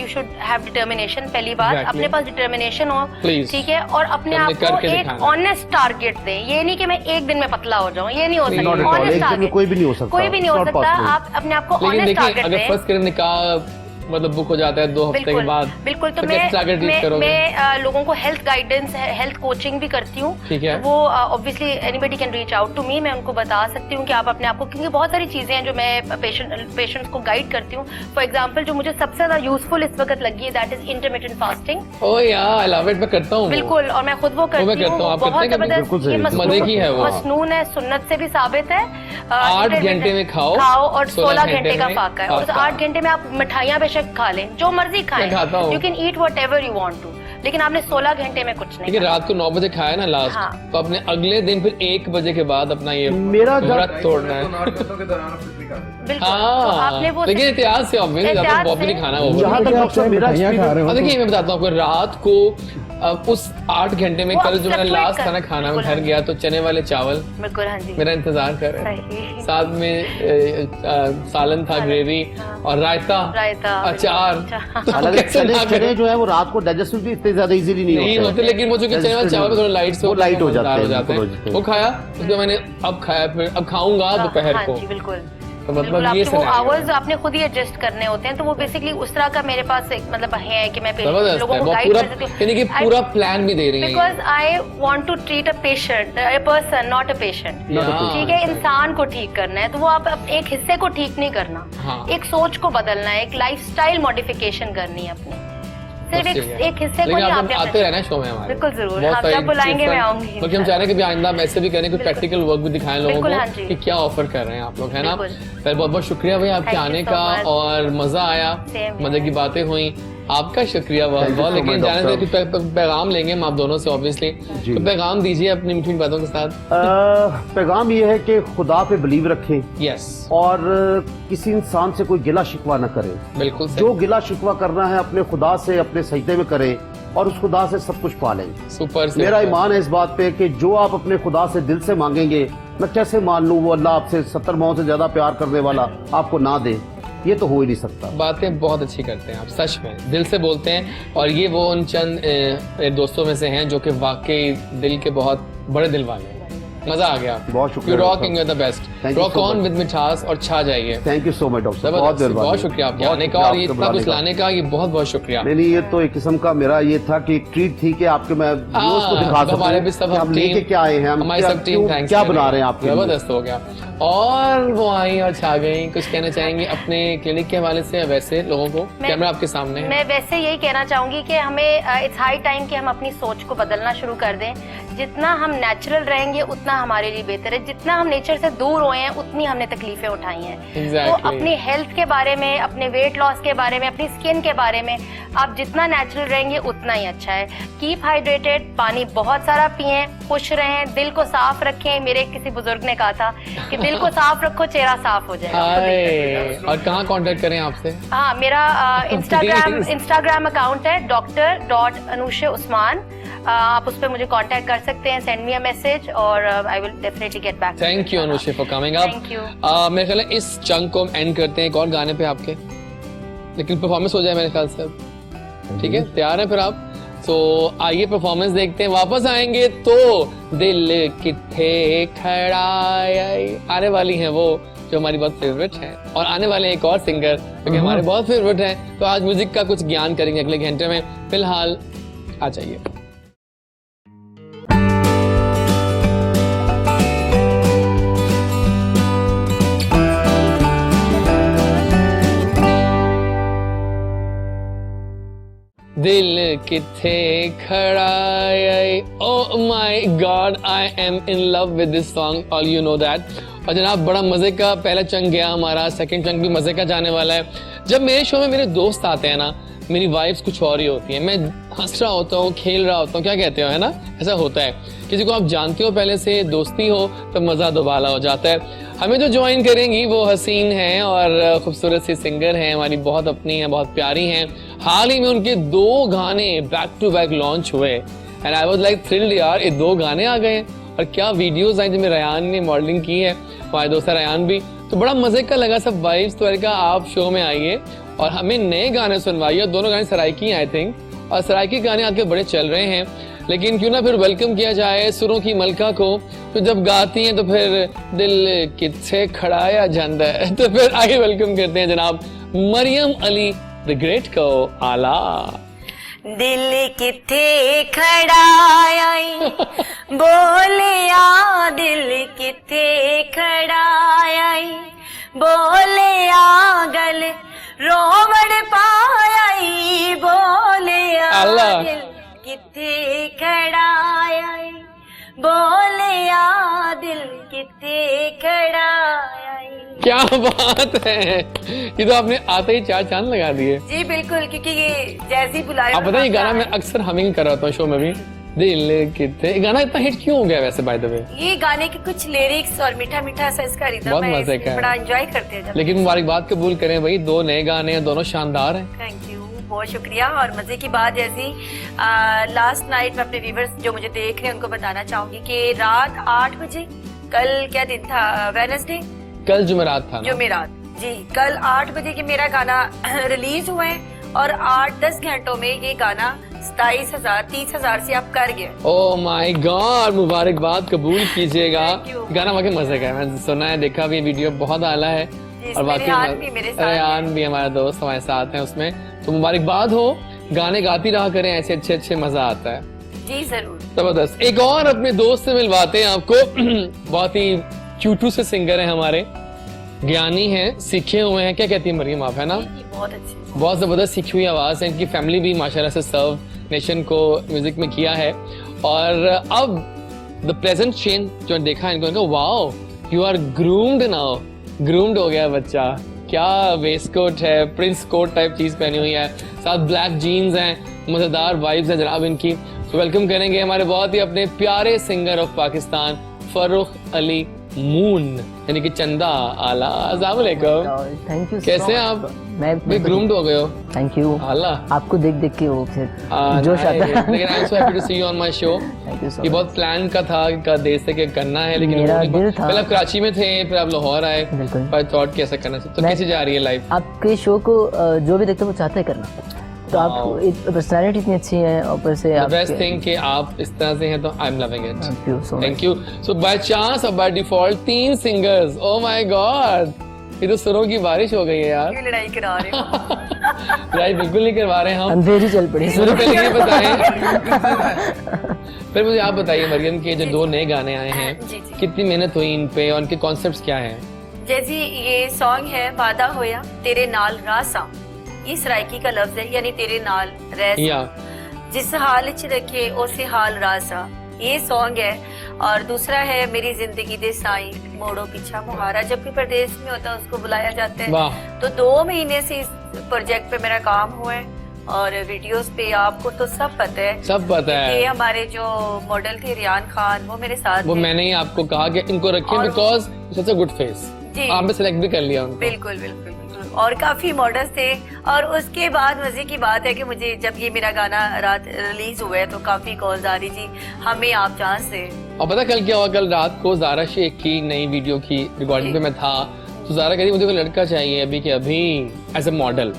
should have determination। पहली बात अपने पास डिटर्मिनेशन हो, ठीक है, और अपने आप को एक ऑनेस्ट टारगेट दें। ये नहीं कि मैं एक दिन में पतला हो जाऊं, ये नहीं हो सकता। ऑनेस्ट टारगेट कोई भी नहीं हो सकता, कोई भी नहीं हो सकता। आप अपने आप को ऑनेस्ट टारगेट दें। अगर फर्स्ट करें निकाह मतलब बुक हो जाता है 2 हफ्ते के बाद, बिल्कुल, तो मैं लोगों को हेल्थ गाइडेंस, हेल्थ कोचिंग भी करती हूँ। वो obviously anybody can reach out to me. मैं उनको बता सकती हूँ कि आप अपने आप को, क्योंकि बहुत सारी चीजें हैं जो मैं पेशेंट्स को गाइड करती हूँ। फॉर एग्जांपल जो मुझे सबसे ज्यादा यूजफुल इस वक्त लगी है, दैट इज इंटरमिटेंट फास्टिंग। ओह यार, आई लव इट, मैं करता हूँ बिल्कुल, और मैं खुद वो करती हूँ। बहुत जबरदस्त, ये मसनून है, सुन्नत से भी साबित है। 8 घंटे में खाओ और 16 घंटे का फाका है। और 8 घंटे में आप मिठाइयाँ बेशक खा लें, जो मर्जी खाएं, you can eat whatever you want to, लेकिन आपने 16 घंटे में कुछ नहीं। रात को 9 बजे खाया ना लास्ट, हाँ। तो अपने अगले दिन फिर 1 बजे के बाद अपना ये मेरा व्रत तोड़ना है। लेकिन इतिहास से बहुत भी नहीं खाना होगा। देखिए मैं बताता हूँ आपको, रात को उस 8 घंटे में कल जो मैंने लास्ट खाना खाना में घर गया तो चने वाले चावल मेरा इंतजार कर रहे हैं, साथ में सालन था, ग्रेवी और रायता, अचार। चने जो है वो रात को डाइजेस्ट भी इतने ज्यादा इजीली नहीं होते, लेकिन वो जो चने वाले चावल थोड़ा लाइट से लाइट हो जाते हैं। वो खाया, उसको मैंने अब खाया, फिर अब खाऊंगा दोपहर को। बिल्कुल, तो मतलब ये वो आवर्स आपने खुद ही एडजस्ट करने होते हैं। तो वो बेसिकली उस तरह का मेरे पास एक मतलब है कि मैं लोगों को गाइड कर सकती हूँ, यानी कि पूरा प्लान भी दे रही है। Because I want to treat a patient, a person, not a patient. ठीक है, इंसान को ठीक करना है, तो वो आप एक हिस्से को ठीक नहीं करना, एक सोच को बदलना है, एक लाइफस्टाइल मॉडिफिकेशन करनी है अपनी, सिर्फ एक हिस्से को ही। आप आते रहना शो में हमारे, बिल्कुल जरूर, आप जब बुलाएंगे मैं आऊंगी। क्योंकि हम चाह रहे हैं कि आइंदा ऐसे भी करें, कुछ प्रैक्टिकल वर्क भी दिखाएं लोगों को कि क्या ऑफर कर रहे हैं आप लोग, है ना। बहुत बहुत शुक्रिया भाई आपके आने का, और मजा आया, मजे की बातें हुई, आपका शुक्रिया बहुत बहुत। लेकिन जाने से पैगाम लेंगे हम आप दोनों से ऑब्वियसली, तो पैगाम दीजिए अपनी मीठी बातों के साथ। पैगाम ये है कि खुदा पे बिलीव रखें, यस, और किसी इंसान से कोई गिला शिकवा न करें। बिल्कुल, जो गिला शिकवा करना है अपने खुदा से अपने सजदे में करें, और उस खुदा से सब कुछ पा लेंगे। सुपर। मेरा ईमान है इस बात पे कि जो आप अपने खुदा से दिल से मांगेंगे, मैं कैसे मान लूं वो अल्लाह आपसे 70 माओं से ज्यादा प्यार करने वाला आपको ना दे, ये तो हो ही नहीं सकता। बातें बहुत अच्छी करते हैं आप, सच में दिल से बोलते हैं, और ये वो उन चंद दोस्तों में से हैं जो कि वाकई दिल के बहुत बड़े दिल वाले हैं। मजा आ गया, बहुत शुक्रिया। Rocking with the best, rock on with मिठास, और छा जाइए। Thank you so much doctor, बहुत शुक्रिया आपके आने का, और ये इतना कुछ लाने का, ये बहुत बहुत शुक्रिया। नहीं, ये तो एक किस्म का मेरा ये था कि एक ट्रीट थी कि आपके मैं व्यूअर्स को दिखा सकूं हमारे भी सब हम लेके क्या आए हैं, हमारी सब टीम क्या बना रहे हैं आप। जबरदस्त हो गया, और वो आई और छा गई। कुछ कहना चाहेंगे अपने क्लिनिक के हवाले से, वैसे लोगों को? कैमरा आपके सामने है। मैं वैसे यही कहना चाहूंगी कि हमें इट्स हाई टाइम कि हम अपनी सोच को बदलना शुरू कर दें। जितना हम नेचुरल रहेंगे उतना हमारे लिए बेहतर है, जितना हम नेचर से दूर हुए हैं उतनी हमने तकलीफें उठाई हैं। तो अपनी हेल्थ के बारे में, अपने वेट लॉस के बारे में, अपनी स्किन के बारे में आप जितना नेचुरल रहेंगे उतना ही अच्छा है। कीप हाइड्रेटेड, पानी बहुत सारा पिएं, खुश रहें, दिल को साफ रखें। मेरे किसी बुजुर्ग ने कहा था कि दिल को साफ रखो, चेहरा साफ हो जाएगा। और कहाँ कांटेक्ट करें आपसे? हाँ, मेरा इंस्टाग्राम अकाउंट है dr.anusha-Usman। आप उस पर मुझे कांटेक्ट कर सकते हैं, सेंड मी अ मैसेज, और I will definitely get back. Thank you Anusha for coming up. Thank you. मेरे ख्याल है इस चंक को हम एंड करते हैं एक और गाने पे आपके, लेकिन परफॉर्मेंस हो जाए मेरे ख्याल से। ठीक है, तैयार है फिर आप? तो आइए परफॉर्मेंस देखते हैं। वापस आएंगे तो दिल किथे खड़ा आने वाली हैं वो जो हमारी बहुत फेवरेट है, और आने वाले एक और सिंगर जो कि हमारे बहुत फेवरेट हैं। तो आज म्यूजिक का कुछ ज्ञान करेंगे अगले घंटे में। फिलहाल आ जाइए। दिल किथे खड़ा है, oh my God, I am in love with this song, all you know that। और जनाब बड़ा मजे का पहला चंक गया हमारा, सेकंड चंक भी मजे का जाने वाला है। जब मेरे शो में मेरे दोस्त आते हैं ना, मेरी वाइब्स कुछ और ही होती है। मैं हंस रहा होता हूँ, खेल रहा होता हूँ, क्या कहते हो, है ना, ऐसा होता है। किसी को आप जानते हो पहले से, दोस्ती हो, तो मजा दोबाला हो जाता है। हमें जो ज्वाइन करेंगी वो हसीन हैं और खूबसूरत सी सिंगर हैं, हमारी बहुत अपनी हैं, बहुत प्यारी हैं। हाल ही में उनके 2 गाने बैक टू बैक लॉन्च हुए and I was like thrilled यार, ये 2 गाने आ गए और क्या वीडियोस आई जिनमें रयान ने मॉडलिंग की है, हमारे दोस्त रयान भी, तो बड़ा मजे का लगा सब वाइब्स। तो का आप शो में आइए और हमें नए गाने सुनवाइए। दोनों गाने सराइकी आई थिंक, और सराइकी गाने आके बड़े चल रहे हैं, लेकिन क्यों ना फिर वेलकम किया जाए सुरों की मलका को। तो जब गाती हैं तो फिर दिल किथे खड़ाया जाता है, तो फिर आगे वेलकम करते हैं जनाब मरियम अली द ग्रेट को। आला दिल किथे खड़ाया बोलिया, दिल किथे खड़ाया बोलिया, गल रोवड़ पाया बोलिया, दिल किथे खड़ाया बोलिया, दिल किथे खड़ाया। क्या बात है, ये तो आपने आते ही 4 चांद लगा दिए। जी बिल्कुल, क्योंकि ये जैसे ही बुलाया। आप पता है ये गाना मैं अक्सर हमिंग कर रहा था शो में भी, दिल किथे। गाना इतना हिट क्यों हो गया वैसे बाय द वे? ये गाने के कुछ लिरिक्स और मीठा मीठा सा इसका रिदम बहुत है, मजे का है, बड़ा एंजॉय करते हैं। लेकिन मुबारकबाद कबूल करें भाई, 2 नए गाने हैं, दोनों शानदार हैं। थैंक यू, बहुत शुक्रिया। और मजे की बात जैसी लास्ट नाइट मैं अपने व्यूवर्स जो मुझे देख रहे हैं उनको बताना चाहूंगी कि रात 8 बजे, कल क्या दिन था, वेडनेसडे, कल जुमेरात था ना? जुमेरात जी, कल 8 बजे के मेरा गाना रिलीज हुआ है और 8-10 घंटों में ये गाना 27,000-30,000 से आप कर गए। ओह माय गॉड, मुबारकबाद कबूल कीजिएगा। गाना वाकई मजे का है, मैंने सुना है, देखा भी, वीडियो बहुत आला है और वाकई रयान भी हमारा दोस्त हमारे साथ हैं उसमें, तो मुबारकबाद हो। गाने गाती रहा करें ऐसे, अच्छे अच्छे मजा आता है जी, जरूर, जबरदस्त। एक और अपने दोस्त से मिलवाते हैं आपको, बहुत ही क्यूटू से सिंगर है हमारे, ज्ञानी हैं, सीखे हुए हैं, क्या कहती है मरियम आप, है ना? बहुत अच्छी, बहुत जबरदस्त सीखी हुई आवाज है इनकी। फैमिली भी माशाल्लाह से सर्व नेशन को म्यूजिक में किया है और अब द प्रेजेंट चेंज जो देखा है इनको, wow you are groomed now, groomed हो गया बच्चा। क्या वेस्ट कोट है, प्रिंस कोट टाइप चीज पहनी हुई है, साथ ब्लैक जीन्स हैं, मजेदार वाइब्स हैं जनाब इनकी। तो वेलकम करेंगे हमारे बहुत ही अपने प्यारे singer of Pakistan Farrukh Ali moon, यानी कि चंदा आला। अस्सलाम वालेकुम, थैंक यू। कैसे हैं आप? मैं भी ग्रूम्ड हो गए हो। Thank you. आला, आपको देख देख के वो फिर जोश आता है। लेकिन I am so happy to see you on my show. Thank you so ये बहुत प्लान का था का देश से के करना है, लेकिन मेरा दिल था। पहले आप कराची में थे, फिर आप लाहौर आए, बिल्कुल। पर थॉट कैसे करना चाहिए, तो कैसे जा रही है लाइफ? आपके शो को जो भी देखते हैं वो चाहते हैं करना, तो आप पर्सनालिटी इतनी अच्छी है, ऊपर से आप बेस्ट थिंग कि आप इस तरह से हैं, तो I am loving it. Thank you so much. Thank you. So by chance और by default 3 singers, oh my God, ये तो सुरों की बारिश हो गई है यार। क्यों लड़ाई करा रहे हो? लड़ाई बिल्कुल नहीं करवा रहे हैं हम, अंधेरी चल पड़ी। मुझे पहले ये बताएं फिर मुझे आप बताइए मरियम के जो 2 नए गाने आए हैं, जी, जी। कितनी मेहनत हुई इन पे और उनके कॉन्सेप्ट्स क्या हैं? जैसे ये सॉन्ग है वादा होया तेरे नाल रासा, ये सराइकी का लफ्ज है, यानी तेरे नाल या जिस हाल च रखे उस हाल रासा, ये सॉन्ग है। और दूसरा है मेरी जिंदगी दे साई मोड़ो पीछा मुहारा, जब भी प्रदेश में होता है उसको बुलाया जाता है। वाह, तो 2 महीने से इस प्रोजेक्ट पे मेरा काम हुआ है और वीडियोस पे आपको तो सब पता है, सब पता है। ये हमारे जो मॉडल थे रियान खान, वो मेरे साथ वो थे। मैंने ही आपको कहा कि इनको रखें because such a good face, जी, आपने सेलेक्ट भी कर लिया उनको। बिल्कुल बिल्कुल बिल्कुल। और काफी मॉडल्स थे। और उसके बाद मजे की बात है कि मुझे जब ये मेरा गाना रात रिलीज हुआ है तो काफी कॉल्स आ रही थी, हमें आप चांस से। और पता कल क्या हुआ, कल रात को ज़ारा शेख की नई वीडियो की रिकॉर्डिंग पे मैं था, तो ज़ारा कहती मुझे कोई लड़का चाहिए अभी के अभी एज ए मॉडल।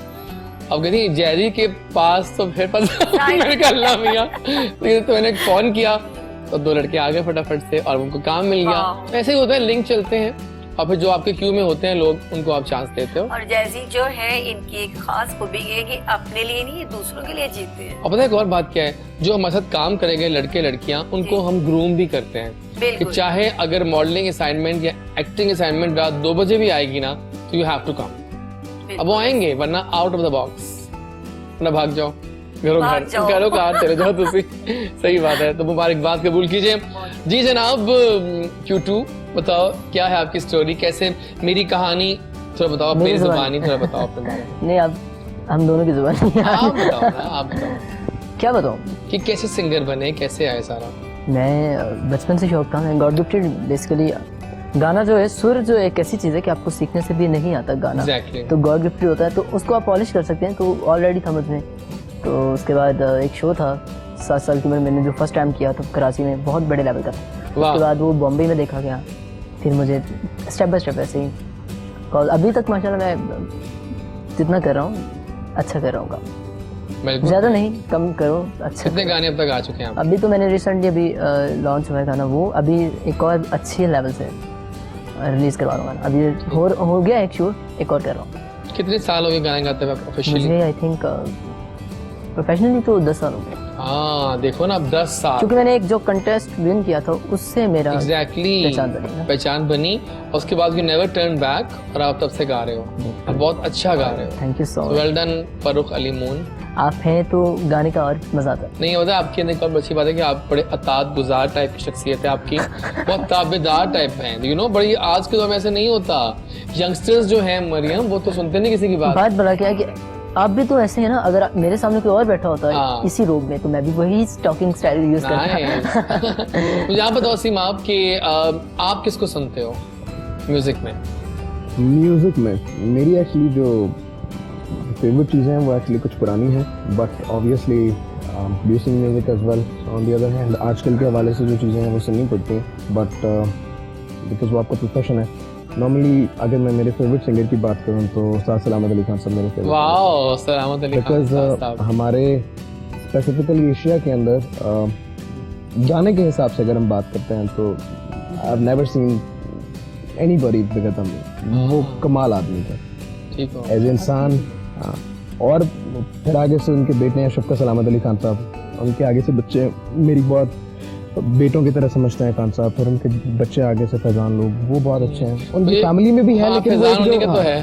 अब कहती जैदी के पास तो फिर मैंने कहा अल्लाह मियां, तो मैंने फोन किया तो 2 लड़के आ गए फटाफट से और उनको काम मिल गया। ऐसे ही होता है, लिंक चलते हैं और फिर जो आपके क्यू में होते हैं लोग उनको आप चांस देते हो। और जैसी जो है इनकी एक खास खूबी है कि अपने लिए नहीं दूसरों के लिए जीते हैं। और पता है एक और बात क्या है, जो हमारे साथ काम करेंगे लड़के लड़कियां उनको हम ग्रूम भी करते हैं कि चाहे अगर मॉडलिंग असाइनमेंट या एक्टिंग असाइनमेंट रात 2 बजे भी आएगी ना तो यू हैव टू कम। अब वो आएंगे, वरना आउट ऑफ द बॉक्स, वरना भाग जाओ। करो कार चले जाओ तुसी। सही बात है, तो मुबारकबाद कबूल कीजिए। जी जनाब, Q2 बताओ क्या है आपकी स्टोरी, कैसे मेरी कहानी, थोड़ा बताओ अपनी जुबानी, थोड़ा बताओ अपने बारे में। नहीं, अब हम दोनों की जुबानी आप बताओ ना, आप बताओ क्या बताऊं कि कैसे सिंगर बने, कैसे आए सारा। मैं बचपन से शौक था, मैं गॉड गिफ्टेड बेसिकली। गाना जो है, सुर जो एक ऐसी चीज़ है कि आपको सीखने से भी नहीं आता गाना। exactly. तो गॉड गिफ्टेड होता है, तो उसको आप पॉलिश कर सकते हैं, तो ऑलरेडी था मुझ में। तो उसके बाद एक शो था 7 साल की उम्र में, मैंने जो फर्स्ट टाइम किया था कराची में, बहुत बड़े लेवल का था। उसके बाद वो बॉम्बे में देखा गया, फिर मुझे स्टेप बाय स्टेप ऐसे ही, और अभी तक माशाल्लाह मैं जितना कर रहा हूँ अच्छा कर रहा हूँ, ज़्यादा नहीं, कम करो अच्छा। कितने गाने अब तक आ चुके हैं आप? अभी तो मैंने रिसेंटली अभी लॉन्च हुआ है गाना, वो अभी एक और अच्छे लेवल से रिलीज करवा रहा हूँ। अभी हो गया एक शूट, एक और कर रहा हूँ। कितने साल हो गए गाने गाते हुए ऑफिशियली? मुझे आई थिंक प्रोफेशनली तो 10 साल हो गए। हाँ देखो ना, अब 10 साल, क्योंकि मैंने एक जो कंटेस्ट विन किया था उससे मेरा पहचान बनी, और उसके बाद यू नेवर टर्न बैक, और आप तब से गा रहे हो, आप बहुत अच्छा गा रहे हो। Thank you so much, well done Farrukh Ali moon. आप हैं तो गाने का और मजा आता है। नहीं होता आपके अंदर, एक और अच्छी बात है कि आप बड़े अतात गुजार टाइप की शख्सियत है आपकी, बहुत ताबेदार टाइप हैं, यू नो। बड़ी आज के दौर में ऐसे नहीं होता, यंगस्टर्स जो हैं मरियम, वो तो सुनते नहीं किसी की बात बड़ा क्या है कि आप भी तो ऐसे हैं ना, अगर मेरे सामने कोई और बैठा होता है इसी रोब में, तो मैं भी वही टॉकिंग स्टाइल यूज करता। मुझे आप बताओ सीमा, आप किसको सुनते हो म्यूजिक में? म्यूजिक में मेरी एक्चुअली जो फेवरेट चीज़ें हैं वो एक्चुअली कुछ पुरानी हैं, but obviously producing music as well. On the other hand आजकल के हवाले से जो चीज़ें हैं वो सुननी पड़ती हैं, बट बिकॉज वो आपका प्रोफेशन है। नॉर्मली अगर मैं मेरे फेवरेट सिंगर की बात करूँ तो उस्ताद सलामत अली खान साहब मेरे फेवरेट। वाओ, सलामत अली खान बिकॉज हमारे स्पेसिफिकली एशिया के अंदर गाने के हिसाब से अगर हम बात करते हैं तो I have never seen anybody bigger them. वो कमाल आदमी था एज इंसान, और फिर आगे से उनके बेटे हैं शफकत सलामत अली खान साहब, उनके आगे से बच्चे मेरी बहुत बेटों की तरह समझते हैं खान साहब, फिर उनके बच्चे आगे से फैजान लोग, वो बहुत अच्छे हैं, उनकी फैमिली में भी है। लेकिन वो जो तो है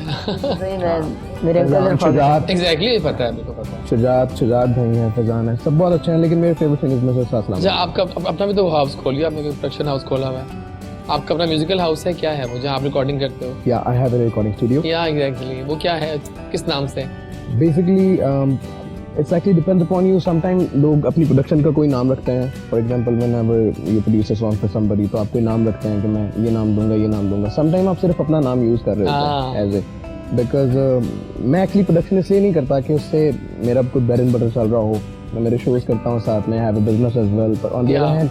मेरे एग्जैक्टली पता है, मेरे को पता है। शुजात भाई हैं, फैजान है, सब बहुत अच्छे हैं, लेकिन मेरे फेवरेट सिंगर्स में से उस्ताद सलामत। अच्छा, आपका अपना भी तो हाउस खोल लिया आपने, प्रोडक्शन हाउस खोला हुआ है आपका, अपना म्यूजिकल हाउस है, क्या है वो जहाँ आप रिकॉर्डिंग करते हो? या I have a recording studio. या एग्जैक्टली, वो क्या है, किस नाम से? Basically it's actually depends upon you. Sometime लोग अपनी प्रोडक्शन का कोई नाम रखते हैं, for example whenever you produce a song for somebody, तो आप कोई नाम रखते हैं कि मैं ये नाम दूंगा, ये नाम दूंगा। समटाइम आप सिर्फ अपना नाम यूज कर रहे होते हैं एज ए, बिकॉज मैं एक्चुअली प्रोडक्शन इसलिए नहीं करता कि उससे मेरा कुछ ब्रेड एंड बटर चल रहा हो। मैं मेरे शोज करता हूँ साथ में, have a business as well, पर ऑन द अदर हैंड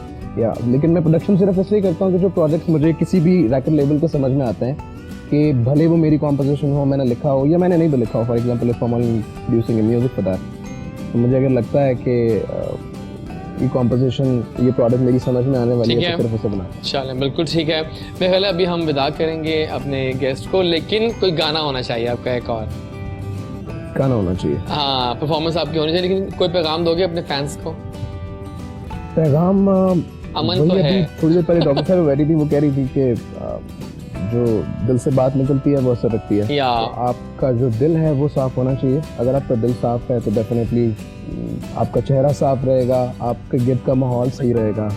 लेकिन मैं प्रोडक्शन सिर्फ इसलिए करता हूँ कि जो प्रोजेक्ट्स मुझे किसी भी रैकेट लेवल पे समझ में आते हैं कि भले वो मेरी कॉम्पोजिशन हो, मैंने लिखा हो या मैंने नहीं भी लिखा हो, for example if I am producing a music for that, तो मुझे अगर लगता है कि ये कॉम्पोजिशन, ये प्रोडक्ट मेरी समझ में आने वाली है, तो सिर्फ उसे बना। चलें, बिल्कुल ठीक है। मैं पहले अभी हम विदा करेंगे अपने गेस्ट को, लेकिन कोई गाना होना चाहिए आपका, एक और गाना होना चाहिए। हाँ, परफॉर्मेंस आपकी होनी चाहिए, लेकिन कोई पैगाम दोगे अपने फैंस को? पैगाम अमन तो है। थोड़ी देर पहले डॉक्टर साहब बैठी थी, वो कह रही थी कि जो दिल से बात निकलती है वो असर रखती है। तो आपका जो दिल है वो साफ होना चाहिए। अगर आपका दिल साफ है तो डेफिनेटली आपका चेहरा साफ रहेगा, आपके गिर्द का माहौल सही रहेगा,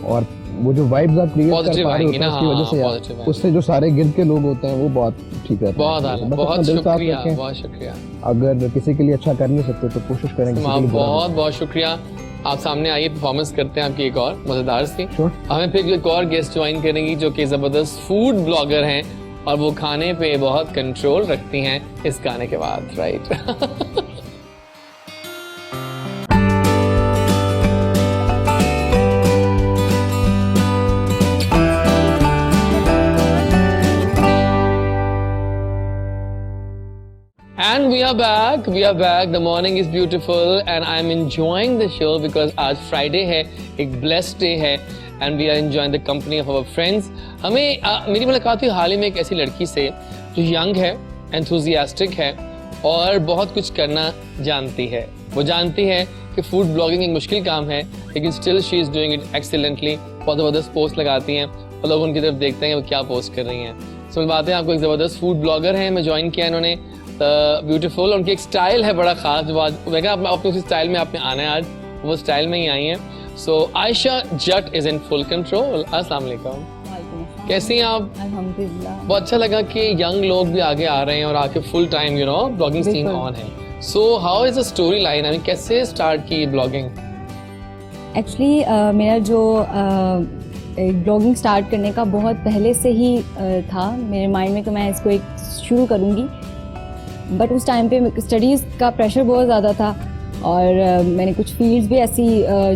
और वो जो वाइब्स आप क्रिएट कर पा रहे हो उसकी वजह से उससे जो सारे गिर्द के लोग होते हैं वो बहुत ठीक है। बहुत शुक्रिया। अगर किसी के लिए अच्छा कर नहीं सकते तो कोशिश करें। बहुत बहुत शुक्रिया। आप सामने आइए, परफॉर्मेंस करते हैं आपकी एक और मजेदार सी। हमें फिर एक और गेस्ट ज्वाइन करेंगी जो कि जबरदस्त फूड ब्लॉगर हैं और वो खाने पे बहुत कंट्रोल रखती हैं इस गाने के बाद, right? And we are back. The morning is beautiful and I'm enjoying the show because आज Friday है, एक blessed day है and we are enjoying the company of our friends. मेरी मुलाकात हुई हाल ही में एक ऐसी लड़की से जो यंग है, enthusiastic है और बहुत कुछ करना जानती है। वो जानती है कि फूड ब्लॉगिंग एक मुश्किल काम है, लेकिन still she is doing it excellently. बहुत ज़बरदस्त पोस्ट लगाती हैं और लोग उनकी तरफ देखते हैं वो क्या पोस्ट कर रही हैं। सो बात है, आपको एक ज़बरदस्त फूड ब्लॉगर है, मैं ज्वाइन किया इन्होंने ब्यूटीफुल। उनकी एक स्टाइल है बड़ा खास, जो आज मैं कहा अपने उसी स्टाइल में आपने आना है, आज वो स्टाइल में ही आई हैं। सो आयशा जट इज इन फुल कंट्रोल। अस्सलाम वालेकुम, कैसी हैं आप? अल्हम्दुलिल्लाह। बहुत अच्छा लगा कि यंग लोग भी आगे आ रहे हैं और आके full time blogging scene on है। So how is the story line, I mean कैसे स्टार्ट की ब्लॉगिंग? एक्चुअली मेरा जो ब्लॉगिंग स्टार्ट करने का बहुत पहले से ही था मेरे माइंड में कि मैं इसको एक शुरू करूँगी, बट उस टाइम पे स्टडीज़ का प्रेशर बहुत ज़्यादा था और मैंने कुछ फील्ड्स भी ऐसी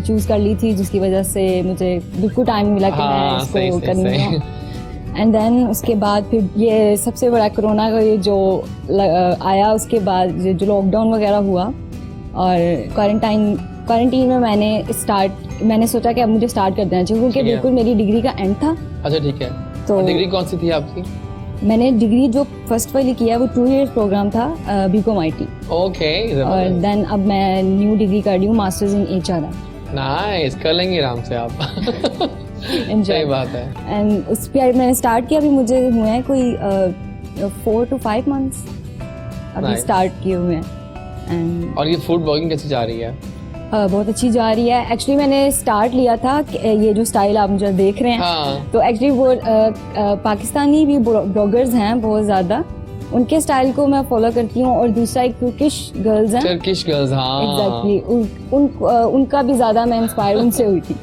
चूज़ कर ली थी जिसकी वजह से मुझे बिल्कुल टाइम मिला कि मैं इसको करनी। एंड देन उसके बाद फिर ये सबसे बड़ा कोरोना का ये जो आया, उसके बाद जो लॉकडाउन वगैरह हुआ और क्वारंटीन में मैंने सोचा कि अब मुझे स्टार्ट कर देना चाहिए, क्योंकि बिल्कुल मेरी डिग्री का एंड था। अच्छा ठीक है, तो डिग्री कौन सी थी आपकी? मैंने डिग्री जो फर्स्ट वाली किया वो 2 years प्रोग्राम था बीकॉम IT। ओके, और देन अब मैं न्यू डिग्री कर रही हूँ, मास्टर्स इन HRM। नाइस, कर लेंगे आराम से आप। सही बात है। एंड उस पर मैंने स्टार्ट किया, अभी मुझे हुए हैं कोई 4 to 5 months अभी स्टार्ट किए हुए हैं। एंड और ये फूड ब्लॉगिंग कैसे जा रही है? बहुत अच्छी जा रही है। एक्चुअली मैंने स्टार्ट लिया था ये जो स्टाइल आप मुझे देख रहे हैं, हाँ। तो एक्चुअली वो पाकिस्तानी भी ब्लॉगर्स हैं बहुत ज़्यादा, उनके स्टाइल को मैं फॉलो करती हूँ। और दूसरा एक तुर्किश गर्ल्स हैं, टर्किश गर्ल्स, हाँ एग्जैक्टली, उनका भी ज़्यादा मैं इंस्पायर उनसे हुई थी।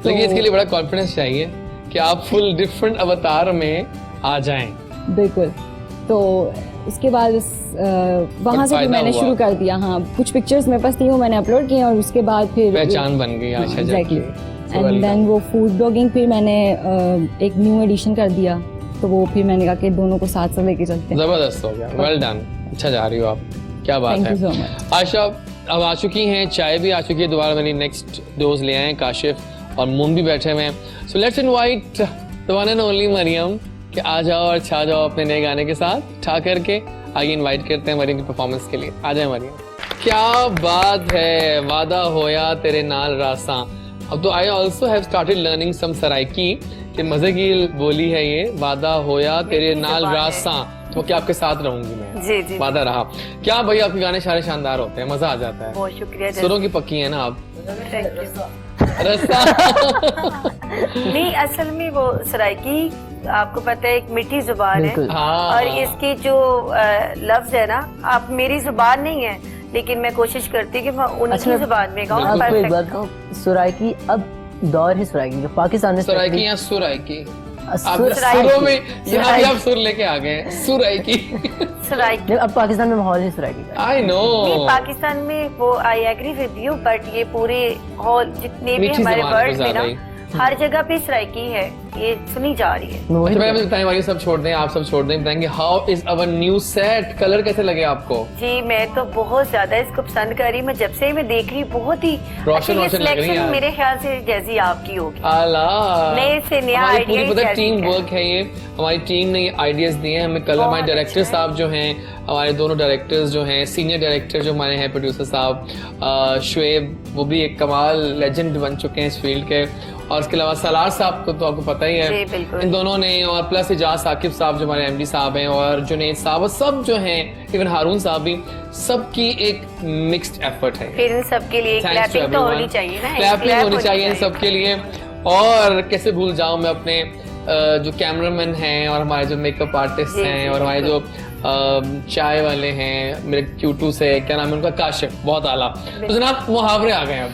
लेकिन इसके लिए बड़ा कॉन्फिडेंस चाहिए कि आप फुल डिफरेंट अवतार में आ जाएं। बिल्कुल। तो उसके बाद वहाँ से फिर मैंने शुरू कर दिया। हाँ, कुछ पिक्चर्स मेरे पास थी, वो मैंने अपलोड किए और उसके बाद फिर पहचान बन गई आयशा जट की। एंड देन वो फूड ब्लॉगिंग फिर मैंने एक न्यू एडिशन कर दिया, तो वो फिर मैंने कहा कि दोनों को साथ साथ लेके चलते हैं। जबरदस्त हो गया, वेल डन, अच्छा जा रही हो आप, क्या बात है। Thank you so much. Ayesha अब आ चुकी हैं, चाय भी आ चुकी है, दोबारा मेरी नेक्स्ट डोज ले आए काशिफ और मुन भी बैठे हुए हैं। So let's invite the one and only Maryam कि आ जाओ और छा जाओ अपने नए गाने के साथ, ठा करके आगे इनवाइट करते हैं मरियम की परफॉर्मेंस के लिए। आ जाए मरियम। क्या बात है, वादा होया तेरे नाल रासा। अब तो I also have started learning some Saraiki, कि मजे की बोली है ये, वादा होया तेरे नाल रासा, तो क्या आपके साथ रहूंगी मैं। जी जी, वादा रहा। क्या भाई आपके गाने सारे शानदार होते हैं, मजा आ जाता है। बहुत शुक्रिया। सुरों की पक्की है ना आप। नहीं, असल में वो सराइकी आपको पता है एक मीठी जुबान है, हाँ। और इसकी जो लफ्ज है ना, आप मेरी जुबान नहीं है, लेकिन मैं कोशिश करती कि मैं उनकी जुबान में गाऊं। आपको एक बात कहूं, सुराइकी अब दौर है सुराइकी का, पाकिस्तान में सुराइकी या सुराइकी, आप सुराइकी। सुरों में यहाँ भी आप सुर लेके आ गए, सुराइकी। सराइकी अब पाकिस्तान में माहौल है सुराइकी का। आई नो, पाकिस्तान में वो I agree with you, but ये पूरे हॉल जितने भी मीठी हमारे ज़बान वर्ड में ना, हर जगह पे सराइकी है, ये सुनी जा रही है। अच्छा मैं बताने वाली, सब छोड़ दें, आप सब छोड़ दें, बताएंगे how is our new set, colour कैसे लगे आपको? जी मैं तो बहुत ज्यादा इसको पसंद कर रही, मैं जब से मैं देख रही बहुत ही रोशन अच्छी रोशन लग रही है सिलेक्शन यार। मेरे ख्याल से जैसी आपकी होगी। आला, नए से नया हमारी आइडिया पूरी पता टीम वर्क है ये, हमारी टीम ने आइडियाज दिए हैं हमें कलर। हमारे डायरेक्टर साहब जो हैं, हमारे दोनों डायरेक्टर्स जो हैं, सीनियर डायरेक्टर जो हमारे हैं प्रोड्यूसर साहब शुएब, वो भी एक कमाल लेजेंड बन चुके हैं इस फील्ड के, और इसके अलावा सलार साहब को तो आपको पता ही है, इन दोनों ने, और प्लस इजाज साकिब साहब जो हमारे MD साहब हैं, और जुनैद साहब, सब जो हैं, इवन हारून साहब भी, सबकी एक मिक्स्ड एफर्ट है। फिर इन सबके लिए क्लैपिंग तो होनी चाहिए ना, क्लैपिंग होनी चाहिए इन सबके लिए। और कैसे भूल जाऊं मैं अपने जो कैमरामैन हैं, और हमारे जो मेकअप आर्टिस्ट हैं, और हमारे जो चाय वाले हैं मेरे Q2 से, क्या नाम है उनका, काशिफ, बहुत आला। तो जनाब मुहावरे आ गए, अब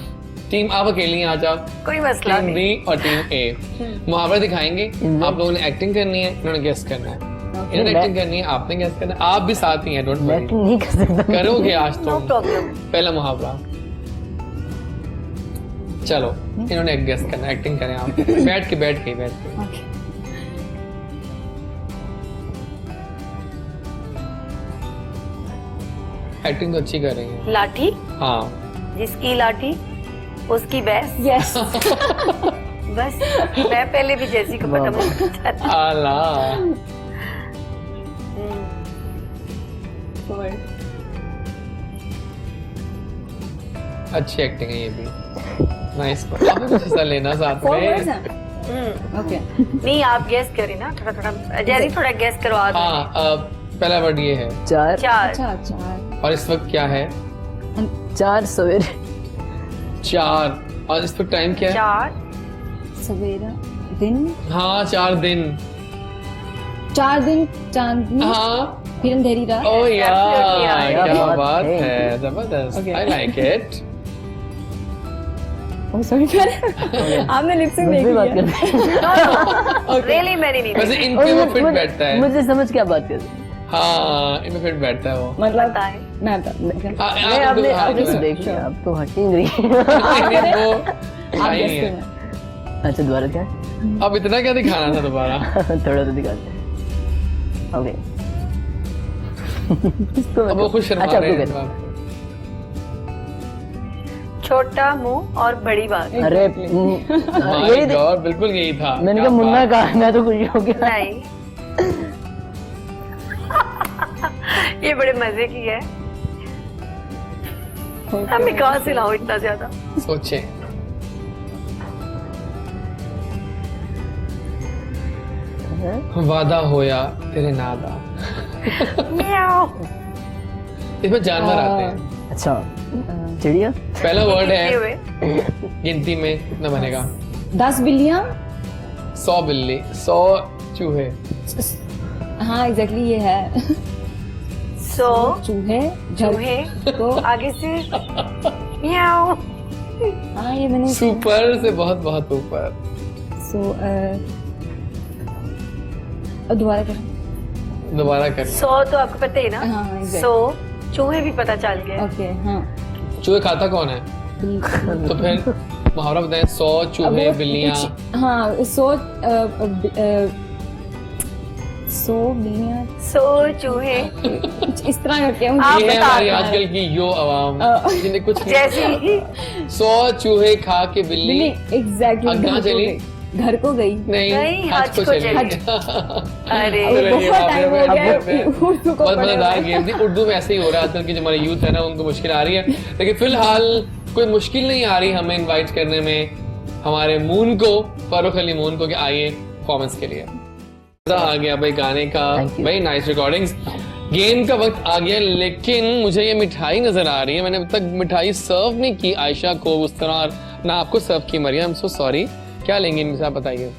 टीम आप अकेली हैं, आज आप कोई मसला टीम नहीं। B और टीम A मुहावरे दिखाएंगे, आप लोगों ने एक्टिंग करनी है, इन्होंने गेस करना है, इन्होंने एक्टिंग करनी है, आपने गेस करना है, आप भी साथ ही हैं, डोंट वरी, नहीं कर सकता, करोगे आज तो। No problem. पहला मुहावरा, चलो इन्होंने गेस करना, एक्टिंग करें आप, बैठ के एक्टिंग तो अच्छी कर रही है। लाठी, हाँ, जिसकी लाठी उसकी भैंस। यस। बस मैं पहले भी जैसी को पता आला, अच्छी एक्टिंग है ये भी, नाइस। आपको कुछ हिस्सा लेना साथ में। ओके, नहीं आप गेस करें ना, थोड़ा थोड़ा जैसी थोड़ा गेस करो आप। हाँ, पहला वर्ड ये है। 4 अच्छा 4 और इस वक्त क्या है? 4 सवेरे। 4 और इस वक्त टाइम क्या है? 4 सवेरा दिन। हाँ 4 दिन। 4 दिन चांदनी। हाँ फिर अंधेरी रात। ओह Absolutely यार right. क्या बात बात है। है, जबरदस्त। Okay. I like it. Oh sorry आपने लिप सिंक मुझसे देख बात लिया। करते हैं। रियली मैंने नहीं वैसे देखी। इन पे वो फिट बैठता है। मुझे समझ क्या बात कर रहे हैं। हाँ इनमें फिट बैठता है वो। मतलब पता है। मैं बता नहीं, आपने तो देख लिया, आप तो हट ही नहीं रही। वो आप आई guess नहीं है। करना। अच्छा दोबारा क्या है? अब इतना क्या दिखाना था दोबारा? थोड़ा तो दिखाते हैं। ओके। इसको अब वो खुश शर्मा अच्छा रहे आपको हैं कहते आपको। छोटा मुंह और बड़ी बात। हैं। अरे My God, बिल्कुल यही था। मैंने क्या कहा मुन्ना बात। कहा, मैं तो खुश हो गया। नहीं ये बड़े मजे की है। मैं कहाँ से लाऊं इतना ज्यादा? सोचे। वादा होया तेरे नादा। म्याऊ। इसमें जानवर आते हैं। अच्छा चिड़िया। पहला वर्ड कितने है, हुए? गिनती में कितना बनेगा? 10 बिल्लियां। 100 बिल्ली, 100 चूहे। हाँ एग्जैक्टली ये है। 100 चूहे चूहे को। आगे से म्याऊ। हाँ ये मैंने सुपर से बहुत बहुत ऊपर। सो दोबारा कर। दोबारा कर। 100 तो आपको पता ही ना। हाँ, exactly. 100 चूहे भी पता चल गए। ओके हाँ चूहे खाता कौन है? तो फिर मुहावरा बताएं। 100 चूहे बिल्लियां। हाँ 100 बिल्लियां 100 चूहे कुछ इस तरह करके आप मुझे ये है बता हमारी रहे हैं। आजकल की यो आवाम जिन्हें कुछ नहीं जैसी पता। 100 चूहे खा के बिल्ली बिल्ली अब एग्जैक्टली कहाँ चली? घर को गई। नहीं हज को चली। अरे अब चलिए, बहुत टाइम हो आप गया लोग में उर्दू को बहुत पढ़े मजेदार हुए। गेम थी। उर्दू में ऐसे ही हो रहा है आजकल की जो हमारे यूथ है ना उनको मुश्किल आ रही है, लेकिन फिलहाल कोई मुश्किल नहीं आ रही हमें इनवाइट करने में हमारे मून को, फरूख अली मून को, कि आइए परफॉर्मेंस के लिए। मजा आ गया भाई गाने का, Thank you. भाई नाइस रिकॉर्डिंग्स। गेम का वक्त आ गया, लेकिन मुझे ये मिठाई नजर आ रही है। मैंने अब तक मिठाई सर्व नहीं की आयशा को उस तरह, ना आपको सर्व की Maryam. I am so sorry. क्या लेंगे इनसे आप बताइए?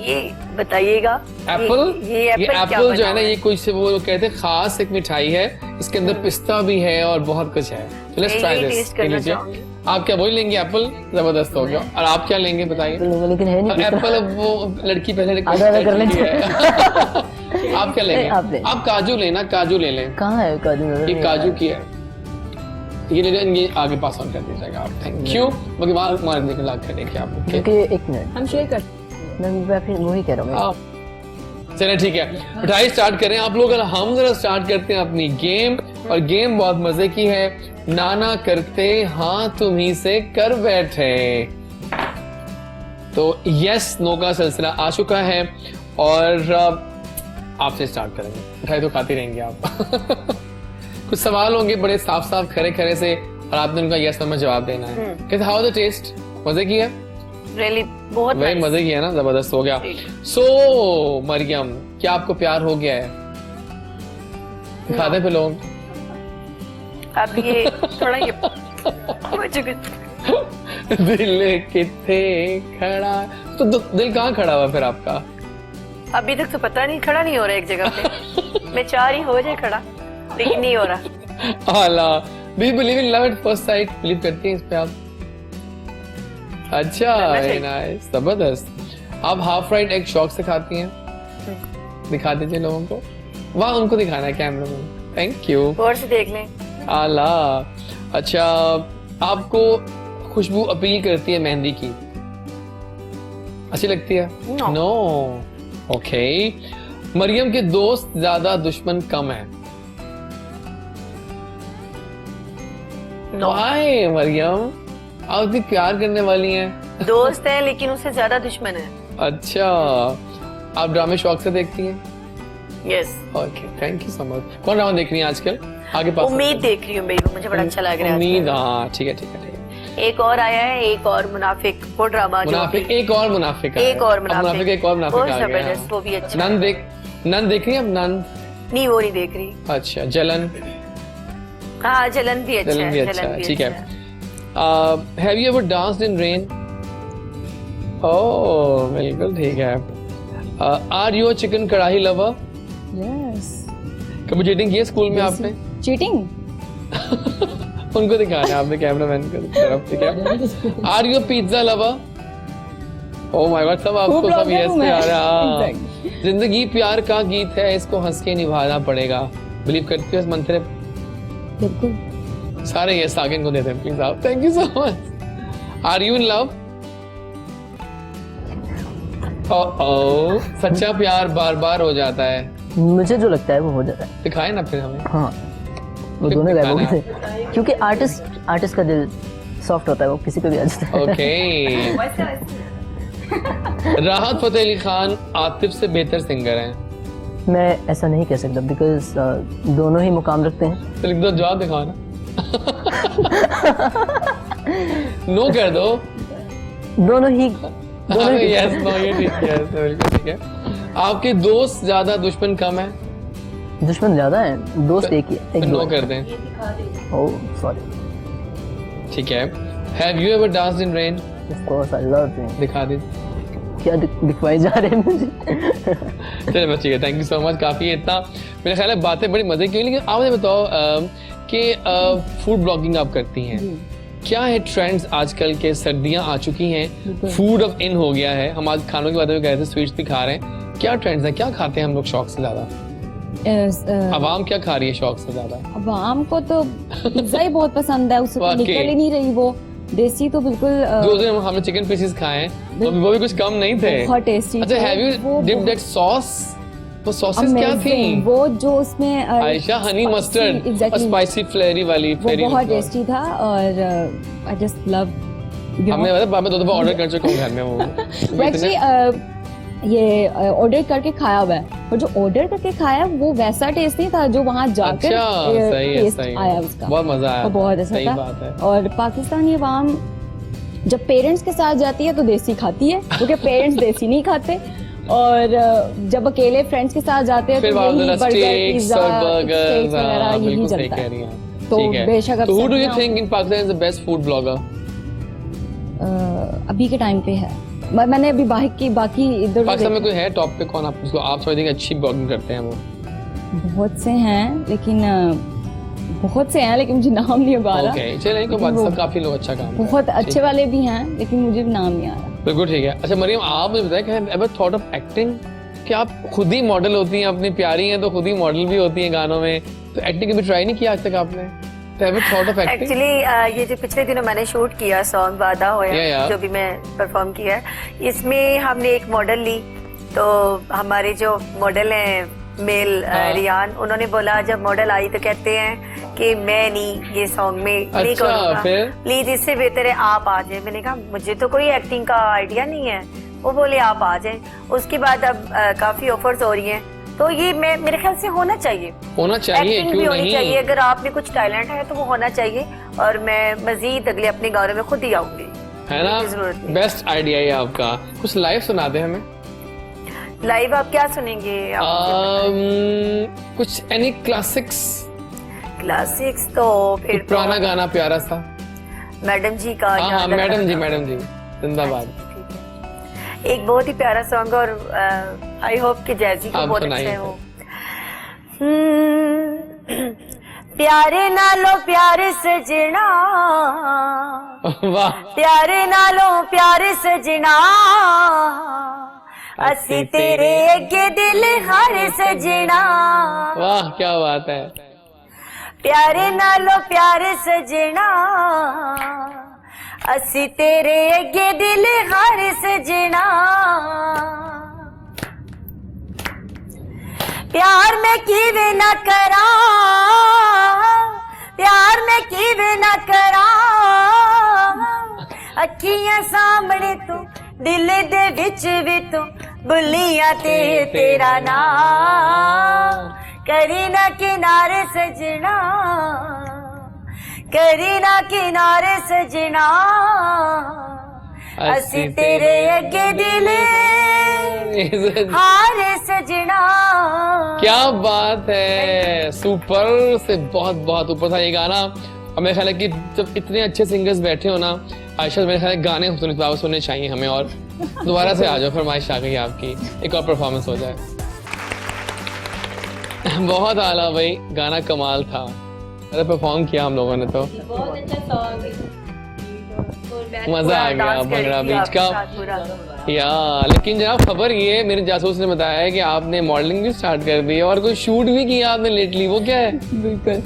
ये बताइएगा। एप्पल। ये ये क्या एप्पल जो है ना, बना ये कोई से वो कहते हैं खास एक मिठाई है। इसके अंदर पिस्ता भी है और बहुत कुछ है। So let's try यही this। taste करना लीजिए। चाहूंगी। आप क्या वही लेंगे? एप्पल जबरदस्त हो गया। और आप क्या लेंगे बताइए? लेकिन है अब नहीं। एप्पल, अब वो लड़की पहले आधा आधा कर request लेंगे। है। आप क्या लेंगे? आप ले। आप काजू लेना, काजू ले लें। कहाँ है काजू? नजर ये नहीं काजू आ रहा। की है, ये ले लें। ये आगे पास ऑन कर दीजिएगा आप। Thank you. बाकी वहाँ मार देखे ला कर देखिए आप। ओके क्योंकि एक मिनट हम शेयर कर मैं फिर वही कह रहा हूँ। आप चलिए ठीक है, मिठाई स्टार्ट करें आप लोग। हम जरा स्टार्ट करते हैं अपनी गेम, और गेम बहुत मजे की है। नाना करते हाँ तुम्ही से कर बैठे। तो यस नो का सिलसिला आ चुका है और आपसे स्टार्ट करेंगे। मिठाई तो खाती रहेंगे आप। कुछ सवाल होंगे बड़े साफ साफ खरे खरे से, और आपने उनका यस नो में जवाब देना है। कैसे, हाउ द टेस्ट? मजे की है? रियली बहुत वही nice। मजे की है ना, जबरदस्त हो गया। सो मरियम, क्या आपको प्यार हो गया है? दिखा दे फिर लोग। अब ये थोड़ा ये मुझे कुछ- दिल किथे खड़ा, तो दिल कहाँ खड़ा हुआ फिर आपका? अभी तक तो पता नहीं, खड़ा नहीं हो रहा एक जगह पे। मैं चाह रही हो जाए खड़ा, लेकिन नहीं हो रहा। आला, do you believe in love at first sight? Believe करती हैं इस पे आप? अच्छा, वेरी नाइस, जबरदस्त। आप हाफ राइट एग शौक से खाती हैं? दिखा दीजिए लोगों को। वाह, उनको दिखाना है कैमरा में। Thank you. गौर से देख लें। आला, अच्छा, आपको खुशबू अपील करती है मेहंदी की? अच्छी लगती है? No. नो। ओके। मरियम के दोस्त ज्यादा दुश्मन कम है? No. Why, मरियम? आप भी प्यार करने वाली हैं। दोस्त है लेकिन उससे ज्यादा दुश्मन है। अच्छा, आप ड्रामे शौक से देखती हैं? Yes. Okay, thank you so much. कौन ड्रामा देख रही हैं आजकल? आगे पास उम्मीद देख रही हूँ भाई, मुझे बड़ा अच्छा लग रहा है। उम्मीद, हाँ ठीक है ठीक है ठीक है। एक और आया है, एक और मुनाफिक, वो ड्रामा जो मुनाफिक, एक और मुनाफिक एक और मुनाफिक, एक और मुनाफिक वो आ गया। जबरदस्त, वो भी अच्छा नन देख रही हैं अब? नन नहीं वो नहीं देख रही। अच्छा, जलन? हाँ जलन भी अच्छा जलन भी है, अच्छा, ठीक है। Have you ever danced in rain? Oh बिल्कुल ठीक है। Are you a chicken kadhai lover? Yes. कभी चीटिंग की है स्कूल में आपने? चीटिंग? उनको दिखाना है आपने, कैमरामैन की तरफ, ठीक है। Are you a pizza lover? Oh my god, सब आपको सब यस पे आ रहा है। जिंदगी प्यार का गीत है, इसको हंस के निभाना पड़ेगा। बिलीव करती हो इस मंत्र? बिल्कुल। सारे यस आगे इनको देते हैं प्लीज आप। Thank you so much. Are you in love? Oh, सच्चा प्यार बार बार हो जाता है। मुझे जो लगता है वो हो जाता है। दिखाए ना फिर हमें। हाँ, वो दोनों गायब हो गए थे क्योंकि आर्टिस्ट का दिल सॉफ्ट होता है, वो किसी पे भी आ जाता है। ओके। राहत फतेह अली खान आतिफ से बेहतर सिंगर हैं? मैं ऐसा नहीं कह सकता बिकॉज दोनों ही मुकाम रखते हैं। तो लिख दो, जवाब दिखाओ ना। नो कर दो। दोनों ही यस नो, ये ठीक है, बिल्कुल ठीक है। आपके दोस्त ज्यादा दुश्मन कम है? दुश्मन ज्यादा है, दोस्त एक ही है। नो कर दें। Oh sorry. ठीक है। Have you ever danced in rain? Of course I love rain. दिखा दे। क्या दिखवाए जा रहे हैं मुझे? चलिए बस ठीक है, थैंक यू सो मच। काफी है इतना, मेरे ख्याल है बातें बड़ी मजे की। लेकिन आप मुझे बताओ कि फूड ब्लॉगिंग आप करती हैं, क्या है ट्रेंड्स आजकल के? सर्दियां आ चुकी हैं, फूड अब इन हो गया है। हम आज खानों की बातें भी कह रहे थे, स्वीट्स भी खा रहे हैं। क्या ट्रेंड्स है, क्या खाते हैं हम लोग शौक से ज्यादा? अवाम क्या खा रही है शौक से ज्यादा? अवाम को तो पिज्जा ही बहुत पसंद है, उससे तो निकल ही नहीं रही वो। देसी तो बिल्कुल। जो दिन हमने चिकन पीसेस खाए हैं वो भी कुछ कम नहीं थे, बहुत टेस्टी। अच्छा, have you dipped that sauce? वो सॉसेस क्या थी? वो जो उसमें आयशा हनी मस्टर्ड और स्पाइसी फ्लेरी वाली, वो बहुत टेस्टी था और आई जस्ट लव। हमने मतलब मैं 2 दफा ऑर्डर कर चुका हूं घर में वो। एक्चुअली ये ऑर्डर करके खाया हुआ है, और जो ऑर्डर करके खाया वो वैसा टेस्ट नहीं था जो वहाँ जाकर टेस्ट आया उसका। बहुत मजा आया, बहुत अच्छा था। और पाकिस्तानी अवाम जब पेरेंट्स के साथ जाती है तो देसी खाती है, क्योंकि पेरेंट्स देसी नहीं खाते। और जब अकेले फ्रेंड्स के साथ जाते हैं तो यही बर्गर, पिज्जा, स्टेक्स वगैरह यही चलता है। तो बेशक who do you think in Pakistan is the best food blogger? अभी के टाइम पे है। मैंने अभी बाकी इधर पाकिस्तान में कोई है टॉप पे? कौन आप समझते हैं अच्छी ब्लॉगिंग करते हैं वो? बहुत से हैं लेकिन मुझे नाम नहीं आ रहा। ओके चलिए, कोई बात, सब काफी लोग अच्छा काम बहुत अच्छे वाले भी हैं लेकिन मुझे नाम नहीं आ रहा। बिल्कुल ठीक है। अच्छा मरियम, आप मुझे बताएं कि एवर थॉट ऑफ एक्टिंग? कि आप खुद ही मॉडल होती हैं, अपनी प्यारी हैं तो खुद ही मॉडल भी होती हैं गानों में, तो एक्टिंग कभी ट्राई नहीं किया आज तक आपने? एक्चुअली ये जो पिछले दिनों मैंने शूट किया सॉन्ग वादा होया, जो भी मैं परफॉर्म किया, इसमें हमने एक मॉडल ली। तो हमारे जो मॉडल हैं मेल रियान, उन्होंने बोला, जब मॉडल आई तो कहते हैं कि मैं नहीं ये सॉन्ग में नहीं करूँगा, प्लीज इससे बेहतर है आप आ जाए। मैंने कहा मुझे तो कोई एक्टिंग का आइडिया नहीं है। वो बोले आप आ जाए। उसके बाद अब काफी ऑफर्स हो रही हैं, तो ये मेरे ख्याल से होना चाहिए एक्टिंग भी होनी चाहिए। अगर आप में कुछ टैलेंट है तो वो होना चाहिए, और मैं मजीद अगले अपने गानों में खुद ही आऊंगी, है ना? बेस्ट आइडिया है आपका। कुछ लाइव सुना दे हमें। लाइव आप क्या सुनेंगे? कुछ एनी क्लासिक्स तो फिर पुराना गाना प्यारा सा मैडम जी का। हाँ, मैडम जी जिंदाबाद। एक बहुत ही प्यारा सॉन्ग, और आई होप कि जैसी को बहुत अच्छा है वो। प्यारे नालो प्यारे सजना, प्यारे नालो प्यारे सजना, असी तेरे अगे दिल हार सजना। वाह क्या बात है। प्यारे नालो प्यारे सजना, असी तेरे अगे दिल हार सजना। प्यार में कीवे ना करा, प्यार में कीवे ना करा, अखियां सामने तू दिल दे विच भी तू बुलिया ते तेरा नाम। करी ना किनारे सजना, करी ना किनारे सजना, असी तेरे अगे दिल हारे सजना। क्या बात है, सुपर से बहुत बहुत ऊपर था ये गाना। और मेरा ख्याल है कि जब इतने अच्छे सिंगर्स बैठे हो ना आयशा, मेरे ख्याल है गाने सुनने चाहिए हमें। और दोबारा से आ जाओ, फरमाइश आ गई आपकी, एक और परफॉर्मेंस हो जाए। बहुत आला भाई, गाना कमाल था, अरे परफॉर्म किया हम लोगों ने तो बहुत अच्छा सॉन्ग, मजा आ गया भंगड़ा बीच का या। लेकिन जनाब खबर ये मेरे जासूस ने बताया है कि आपने मॉडलिंग भी स्टार्ट कर दी और कोई शूट भी किया आपने लेटली, वो क्या है? बिल्कुल,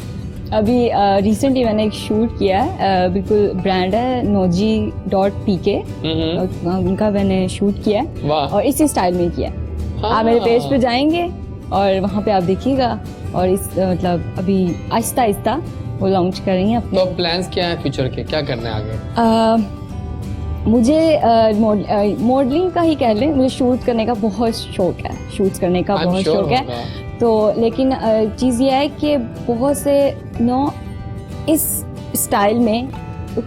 अभी रिसेंटली मैंने एक शूट किया है, बिल्कुल ब्रांड है noji.pk, उनका मैंने शूट किया है और इसी स्टाइल में किया है। आप मेरे पेज पे जाएंगे और वहाँ पे आप देखिएगा। और इस मतलब अभी आहिस्ता आहिस्ता वो लॉन्च कर रही हैं अपने। तो प्लान्स क्या है फ्यूचर के, क्या करना है आगे? मुझे मॉडलिंग का ही कह लें, मुझे शूट करने का बहुत शौक है, शूट्स करने का बहुत शौक है। तो लेकिन चीज़ ये है कि बहुत से इस स्टाइल में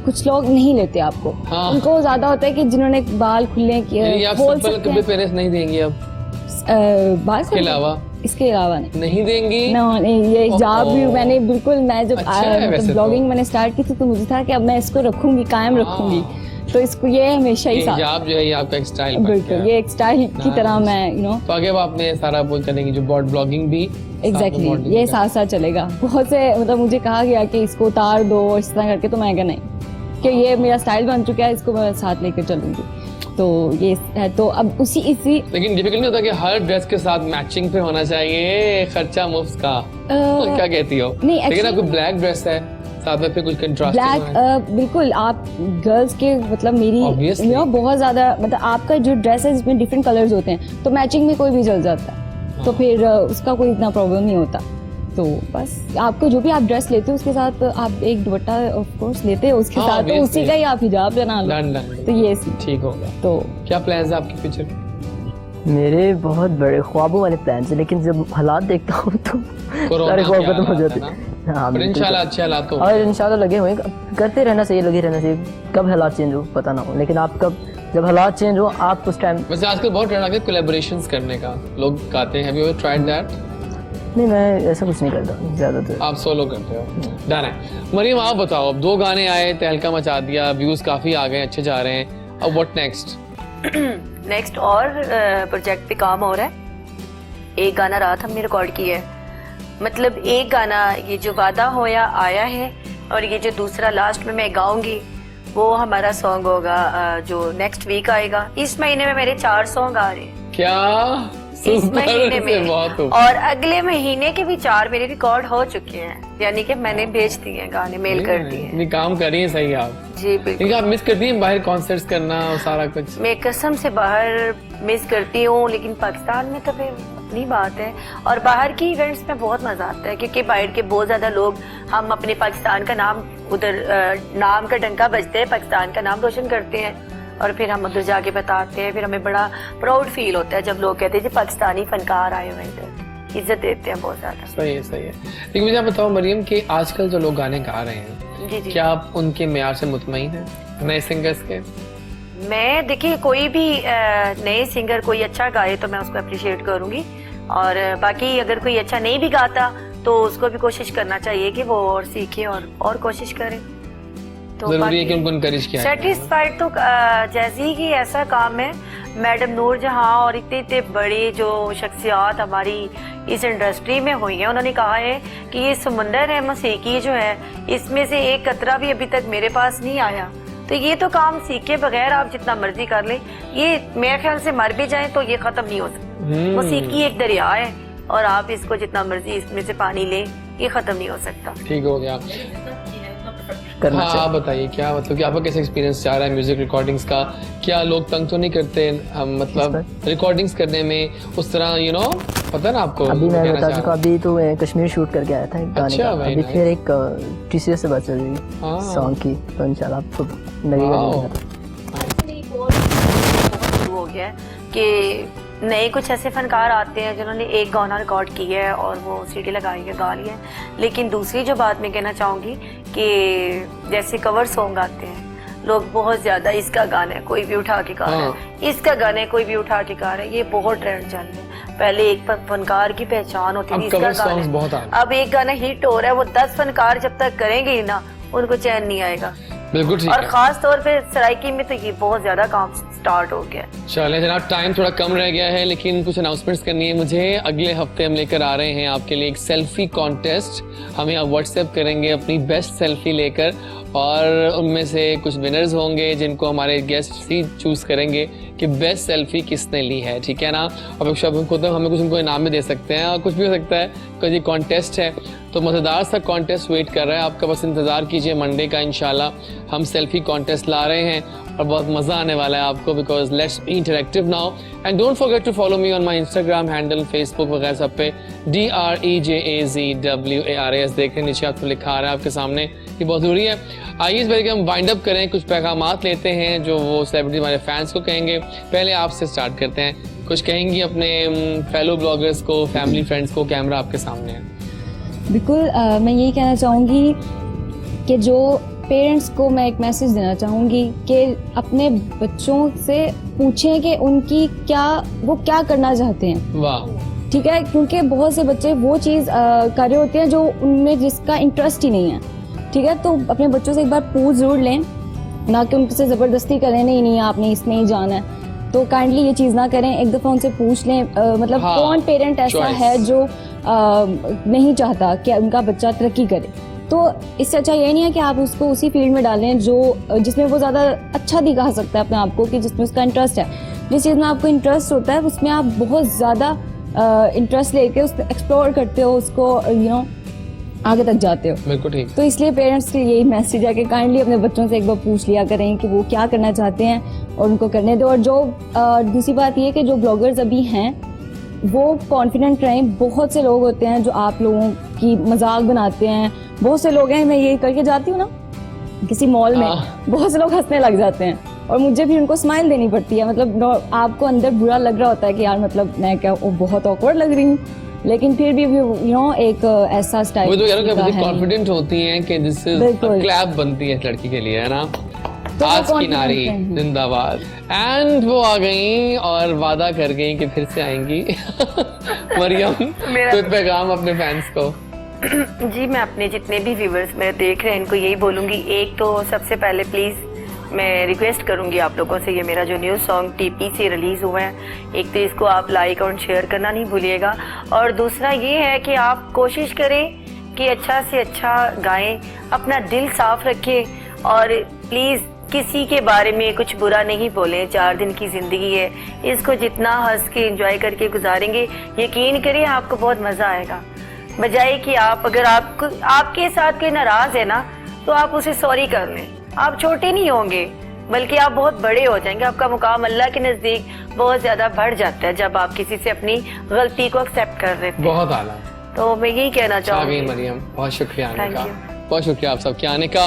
कुछ लोग नहीं लेते आपको। उनको ज़्यादा होता है कि जिन्होंने बाल खुले किए बोल सकते हैं। पेरेंट्स नहीं देंगे अब बाल के अलावा, इसके अलावा नहीं देंगी। नहीं, ये हिजाब भी मैंने बिल्कुल, मैं जब ब्लॉगिंग मैंने स्टार्ट की थी तो मुझे था कि अब मैं इसको रखूंगी, कायम रखूंगी। तो इसको ये हमेशा ही साथ, हिजाब जो है ये आपका एक स्टाइल बन बिल्कुल गया। ये एक स्टाइल की तरह मैं तो आगे आपने सारा बोल चलेंगी जो ब्लॉगिंग भी एग्जैक्टली ये साथ साथ चलेगा। बहुत से मतलब मुझे कहा गया कि इसको उतार दो इस तरह करके, तो मैं कहा नहीं कि ये मेरा स्टाइल बन चुका है, इसको मैं साथ लेकर चलूंगी। तो ये है, तो अब इसी लेकिन डिफिकल्ट नहीं होता कि हर ड्रेस के साथ मैचिंग पे होना चाहिए, खर्चा मुफ्त का? तो क्या कहती हो? नहीं, लेकिन आपको ब्लैक ड्रेस है साथ में फिर कुछ कंट्रास्टिंग ब्लैक, बिल्कुल आप गर्ल्स के मतलब मेरा बहुत ज्यादा मतलब आपका जो ड्रेस है इसमें डिफरेंट कलर्स होते हैं, तो मैचिंग में कोई भी चल जाता है। तो फिर उसका कोई इतना प्रॉब्लम नहीं होता। तो बस आपको जो भी आप ड्रेस लेते हो उसके साथ आप एक दुपट्टा ऑफ कोर्स लेते हो उसके साथ, तो उसी का ही आप हिजाब बना लो, तो ये ठीक हो गया। तो क्या प्लान्स है आपके फ्यूचर? मेरे बहुत बड़े ख्वाबों वाले प्लान है, लेकिन जब हालात देखता हूँ तो सारे ख्वाब खत्म हो जाते हैं। हाँ, इंशाल्लाह अच्छे हालात हो और इंशाल्लाह लगे हुए करते रहना चाहिए, लगे रहना चाहिए। कब हालात चेंज हो पता ना हो, लेकिन आप जब हालात चेंज हो आप उस टाइम। वैसे आजकल बहुत ट्रेंड आ गया कोलैबोरेशंस करने का, लोग गाते हैं। Have you ever tried that? नहीं, मैं ऐसा कुछ नहीं करता ज़्यादातर। आप सोलो करते हो? डन है। मरियम आप बताओ, अब 2 गाने आए, तहलका मचा दिया, व्यूज काफी आ गए, अच्छे जा रहे हैं, अब व्हाट नेक्स्ट? नेक्स्ट और प्रोजेक्ट पे काम हो रहा है। एक गाना रात हमने रिकॉर्ड किया है, मतलब एक गाना ये जो वादा होया आया है, और ये जो दूसरा लास्ट में मैं गाऊंगी वो हमारा सॉन्ग होगा जो नेक्स्ट वीक आएगा। इस महीने में मेरे 4 सॉन्ग आ रहे हैं। क्या इस महीने में, और अगले महीने के भी 4 मेरे रिकॉर्ड हो चुके हैं, यानी कि मैंने भेज दिए हैं गाने, मेल कर दिए हैं। काम कर रही है सही आप? जी बिल्कुल। आप मिस करती हैं बाहर कॉन्सर्ट्स करना और सारा कुछ? मैं कसम से बाहर मिस करती हूँ, लेकिन पाकिस्तान में तो फिर अपनी बात है। और बाहर की इवेंट्स में बहुत मजा आता है, क्योंकि बाहर के बहुत ज्यादा लोग, हम अपने पाकिस्तान का नाम उधर नाम का डंका बजते हैं, पाकिस्तान का नाम रोशन करते हैं, और फिर हम उधर जाके बताते हैं। फिर हमें बड़ा प्राउड फील होता है जब लोग कहते हैं जी पाकिस्तानी फनकार आए हुए इधर, इज्जत देते हैं बहुत ज्यादा। सही है, सही है। लेकिन मुझे आप बताओ मरियम कि आजकल जो लोग गाने गा रहे हैं, जी जी, क्या आप उनके मेयार से मुतमईन हैं, नए सिंगर्स के? मैं देखिए कोई भी नए सिंगर कोई अच्छा गाए तो मैं उसको अप्रिशिएट करूंगी, और बाकी अगर कोई अच्छा नहीं भी गाता तो उसको भी कोशिश करना चाहिए कि वो और सीखे और कोशिश करे। तो जरूरी है कि उनको एनकरेज किया जाए। सेटिस्फाइड तो जैसी ही ऐसा काम है, मैडम नूर जहां और इतने बड़ी जो शख्सियात हमारी इस इंडस्ट्री में हुई हैं, उन्होंने कहा है कि ये समुंदर है मौसीकी जो है, इसमें से एक कतरा भी अभी तक मेरे पास नहीं आया। तो ये तो काम सीखे बगैर आप जितना मर्जी कर ले, ये मेरे ख्याल से मर भी जाए तो ये खत्म नहीं हो सकता। मौसीकी एक दरिया है और आप इसको जितना मर्जी इसमें से पानी ले, ये खत्म नहीं हो सकता। ठीक हो गया। हाँ, आप बताइए क्या मतलब कि आपका कैसा एक्सपीरियंस जा रहा है म्यूजिक रिकॉर्डिंग्स का? क्या लोग तंग तो नहीं करते मतलब रिकॉर्डिंग्स करने में उस तरह, यू नो, पता है ना आपको? अभी मैं बता चुका, अभी तो मैं कश्मीर शूट करके आया था एक गाने का, अभी फिर एक टीसीएस से बात चल रही है सॉन्ग की, तो इंशाल्लाह आपको लगेगा। हो गया कि नए कुछ ऐसे फनकार आते हैं जिन्होंने एक गाना रिकॉर्ड किया है और वो सीडी लगाई है, गा लिया है। लेकिन दूसरी जो बात मैं कहना चाहूँगी कि जैसे कवर सॉन्ग आते हैं, लोग बहुत ज्यादा इसका गाना है कोई भी उठा के गा रहा है, इसका गाना है कोई भी उठा के गा रहा है, ये बहुत ट्रेंड चल रहा है। पहले एक फनकार की पहचान होती थी, इसका गाना, अब एक गाना हिट हो रहा है, वो 10 फनकार जब तक करेंगे ही ना उनको चैन नहीं आएगा। बिल्कुल ठीक और खास तौर पे सराइकी में तो ये बहुत ज्यादा काम स्टार्ट हो गया। चलिए जनाब, टाइम थोड़ा कम रह गया है लेकिन कुछ अनाउंसमेंट्स करनी है मुझे। अगले हफ्ते हम लेकर आ रहे हैं आपके लिए एक सेल्फी कॉन्टेस्ट। हमें आप व्हाट्सएप करेंगे अपनी बेस्ट सेल्फी लेकर और उनमें से कुछ विनर्स होंगे जिनको हमारे गेस्ट ही चूज करेंगे कि बेस्ट सेल्फी किसने ली है, ठीक है ना। और खुद हमें कुछ उनको इनाम भी दे सकते हैं और कुछ भी हो सकता है क्योंकि कॉन्टेस्ट है तो मज़ेदार सा कॉन्टेस्ट वेट कर रहा है आपका। बस इंतज़ार कीजिए, मंडे का इंशाल्लाह हम सेल्फी कॉन्टेस्ट ला रहे हैं और बहुत मज़ा आने वाला है आपको, because let's be interactive now and don't forget to follow me on my Instagram handle, Facebook वगैरह सब पे DREJAZWARAS। देखें नीचे आपको लिखा आ रहा है आपके सामने, ये बहुत ज़रूरी है। आइए इस बार हम वाइंड अप करें, कुछ पैगामात लेते हैं जो वो सेलिब्रिटी हमारे फैंस को कहेंगे। पहले आपसे स्टार्ट करते हैं, कुछ कहेंगी अपने फेलो ब्लॉगर्स को, फैमिली फ्रेंड्स को, कैमरा आपके सामने है। बिल्कुल, मैं यही कहना चाहूँगी कि जो पेरेंट्स को मैं एक मैसेज देना चाहूँगी कि अपने बच्चों से पूछें कि वो क्या करना चाहते हैं। वाह, ठीक है, क्योंकि बहुत से बच्चे वो चीज़ कर रहे होते हैं जो उनमें जिसका इंटरेस्ट ही नहीं है। ठीक है, तो अपने बच्चों से एक बार पूछ जरूर लें, ना कि उनसे ज़बरदस्ती करें नहीं आपने इसमें ही जाना है। तो काइंडली ये चीज़ ना करें, एक दफ़ा उनसे पूछ लें। मतलब हाँ, कौन पेरेंट ऐसा है जो नहीं चाहता कि उनका बच्चा तरक्की करे। तो इससे अच्छा ये नहीं है कि आप उसको उसी फील्ड में डालें जिसमें वो ज़्यादा अच्छा दिखा सकता है अपने आप को, कि जिसमें उसका इंटरेस्ट है। जिस चीज़ में आपको इंटरेस्ट होता है उसमें आप बहुत ज़्यादा इंटरेस्ट लेके उसको एक्सप्लोर करते हो, उसको आगे तक जाते हो। बिल्कुल ठीक। तो इसलिए पेरेंट्स के लिए यही मैसेज है कि काइंडली अपने बच्चों से एक बार पूछ लिया करें कि वो क्या करना चाहते हैं और उनको करने दो। और जो दूसरी बात ये कि जो ब्लॉगर्स अभी हैं वो कॉन्फिडेंट रहें। बहुत से लोग होते हैं जो आप लोगों की मजाक बनाते हैं, बहुत से लोग हैं, मैं ये करके जाती हूँ ना किसी मॉल में, बहुत से लोग हंसने लग जाते हैं और मुझे भी उनको स्माइल देनी पड़ती है। मतलब आपको अंदर बुरा लग रहा होता है कि यार मतलब मैं क्या बहुत ऑकवर्ड लग रही हूँ, लेकिन फिर भी एक ऐसा स्टाइल वो तो यार कॉन्फिडेंट होती हैं कि दिस इज क्लैप बनती है लड़की के लिए, है ना। तो आज की नारी जिंदाबाद। एंड वो आ गई और वादा कर गई कि फिर से आएंगी। मरियम, कुछ पैगाम अपने फैंस को। जी, मैं अपने जितने भी व्यूअर्स मेरे देख रहे हैं इनको यही बोलूंगी। एक तो सबसे पहले प्लीज मैं रिक्वेस्ट करूंगी आप लोगों से, ये मेरा जो न्यू सॉन्ग टीपी से रिलीज हुआ है, एक तो इसको आप लाइक और शेयर करना नहीं भूलिएगा। और दूसरा ये है कि आप कोशिश करें कि अच्छा से अच्छा गाएं, अपना दिल साफ रखें और प्लीज किसी के बारे में कुछ बुरा नहीं बोलें। 4 दिन की जिंदगी है, इसको जितना हंस के एंजॉय करके गुजारेंगे यकीन करिए आपको बहुत मजा आएगा। बजाय कि आप अगर आपके साथ कोई नाराज है ना तो आप उसे सॉरी कर लें। आप छोटे नहीं होंगे बल्कि आप बहुत बड़े हो जाएंगे। आपका मुकाम अल्लाह के नजदीक बहुत ज्यादा बढ़ जाता है जब आप किसी से अपनी गलती को एक्सेप्ट कर रहे हैं। बहुत आला। तो मैं यही कहना चाहूँगी। मरियम, बहुत शुक्रिया आने का, बहुत शुक्रिया आप सबके आने का।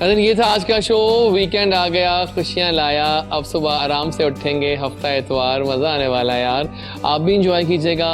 ये था आज का शो। वीकेंड आ गया, खुशियाँ लाया। अब सुबह आराम से उठेंगे, हफ्ता एतवार, मज़ा आने वाला है यार। आप भी इंजॉय कीजिएगा,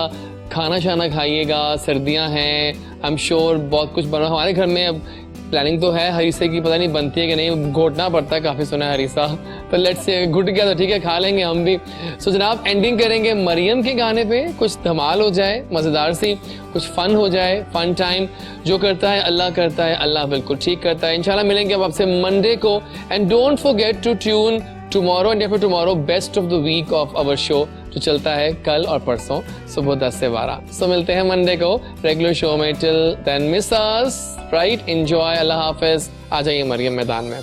खाना शाना खाइएगा, सर्दियां हैं, आई एम श्योर बहुत कुछ बना। हमारे घर में अब प्लानिंग तो है हरीसे की, पता नहीं बनती है कि नहीं, घोटना पड़ता है, काफ़ी सुना है हरीसा, तो लेट्स से घुट गया तो ठीक है, खा लेंगे हम भी। सो जनाब एंडिंग करेंगे मरियम के गाने पे, कुछ धमाल हो जाए, मज़ेदार सी, कुछ फन हो जाए, फन टाइम। जो करता है अल्लाह करता है, अल्लाह बिल्कुल ठीक करता है। इंशाल्लाह मिलेंगे अब आपसे मंडे को। And don't forget to tune tomorrow and after tomorrow best of the week of our show जो चलता है कल और परसों सुबह 10 से 12। सो मिलते हैं मंडे को रेगुलर शो में। टिल देन मिस अस, राइट, एंजॉय, अल्लाह हाफिज। आ जाइए मरियम मैदान में।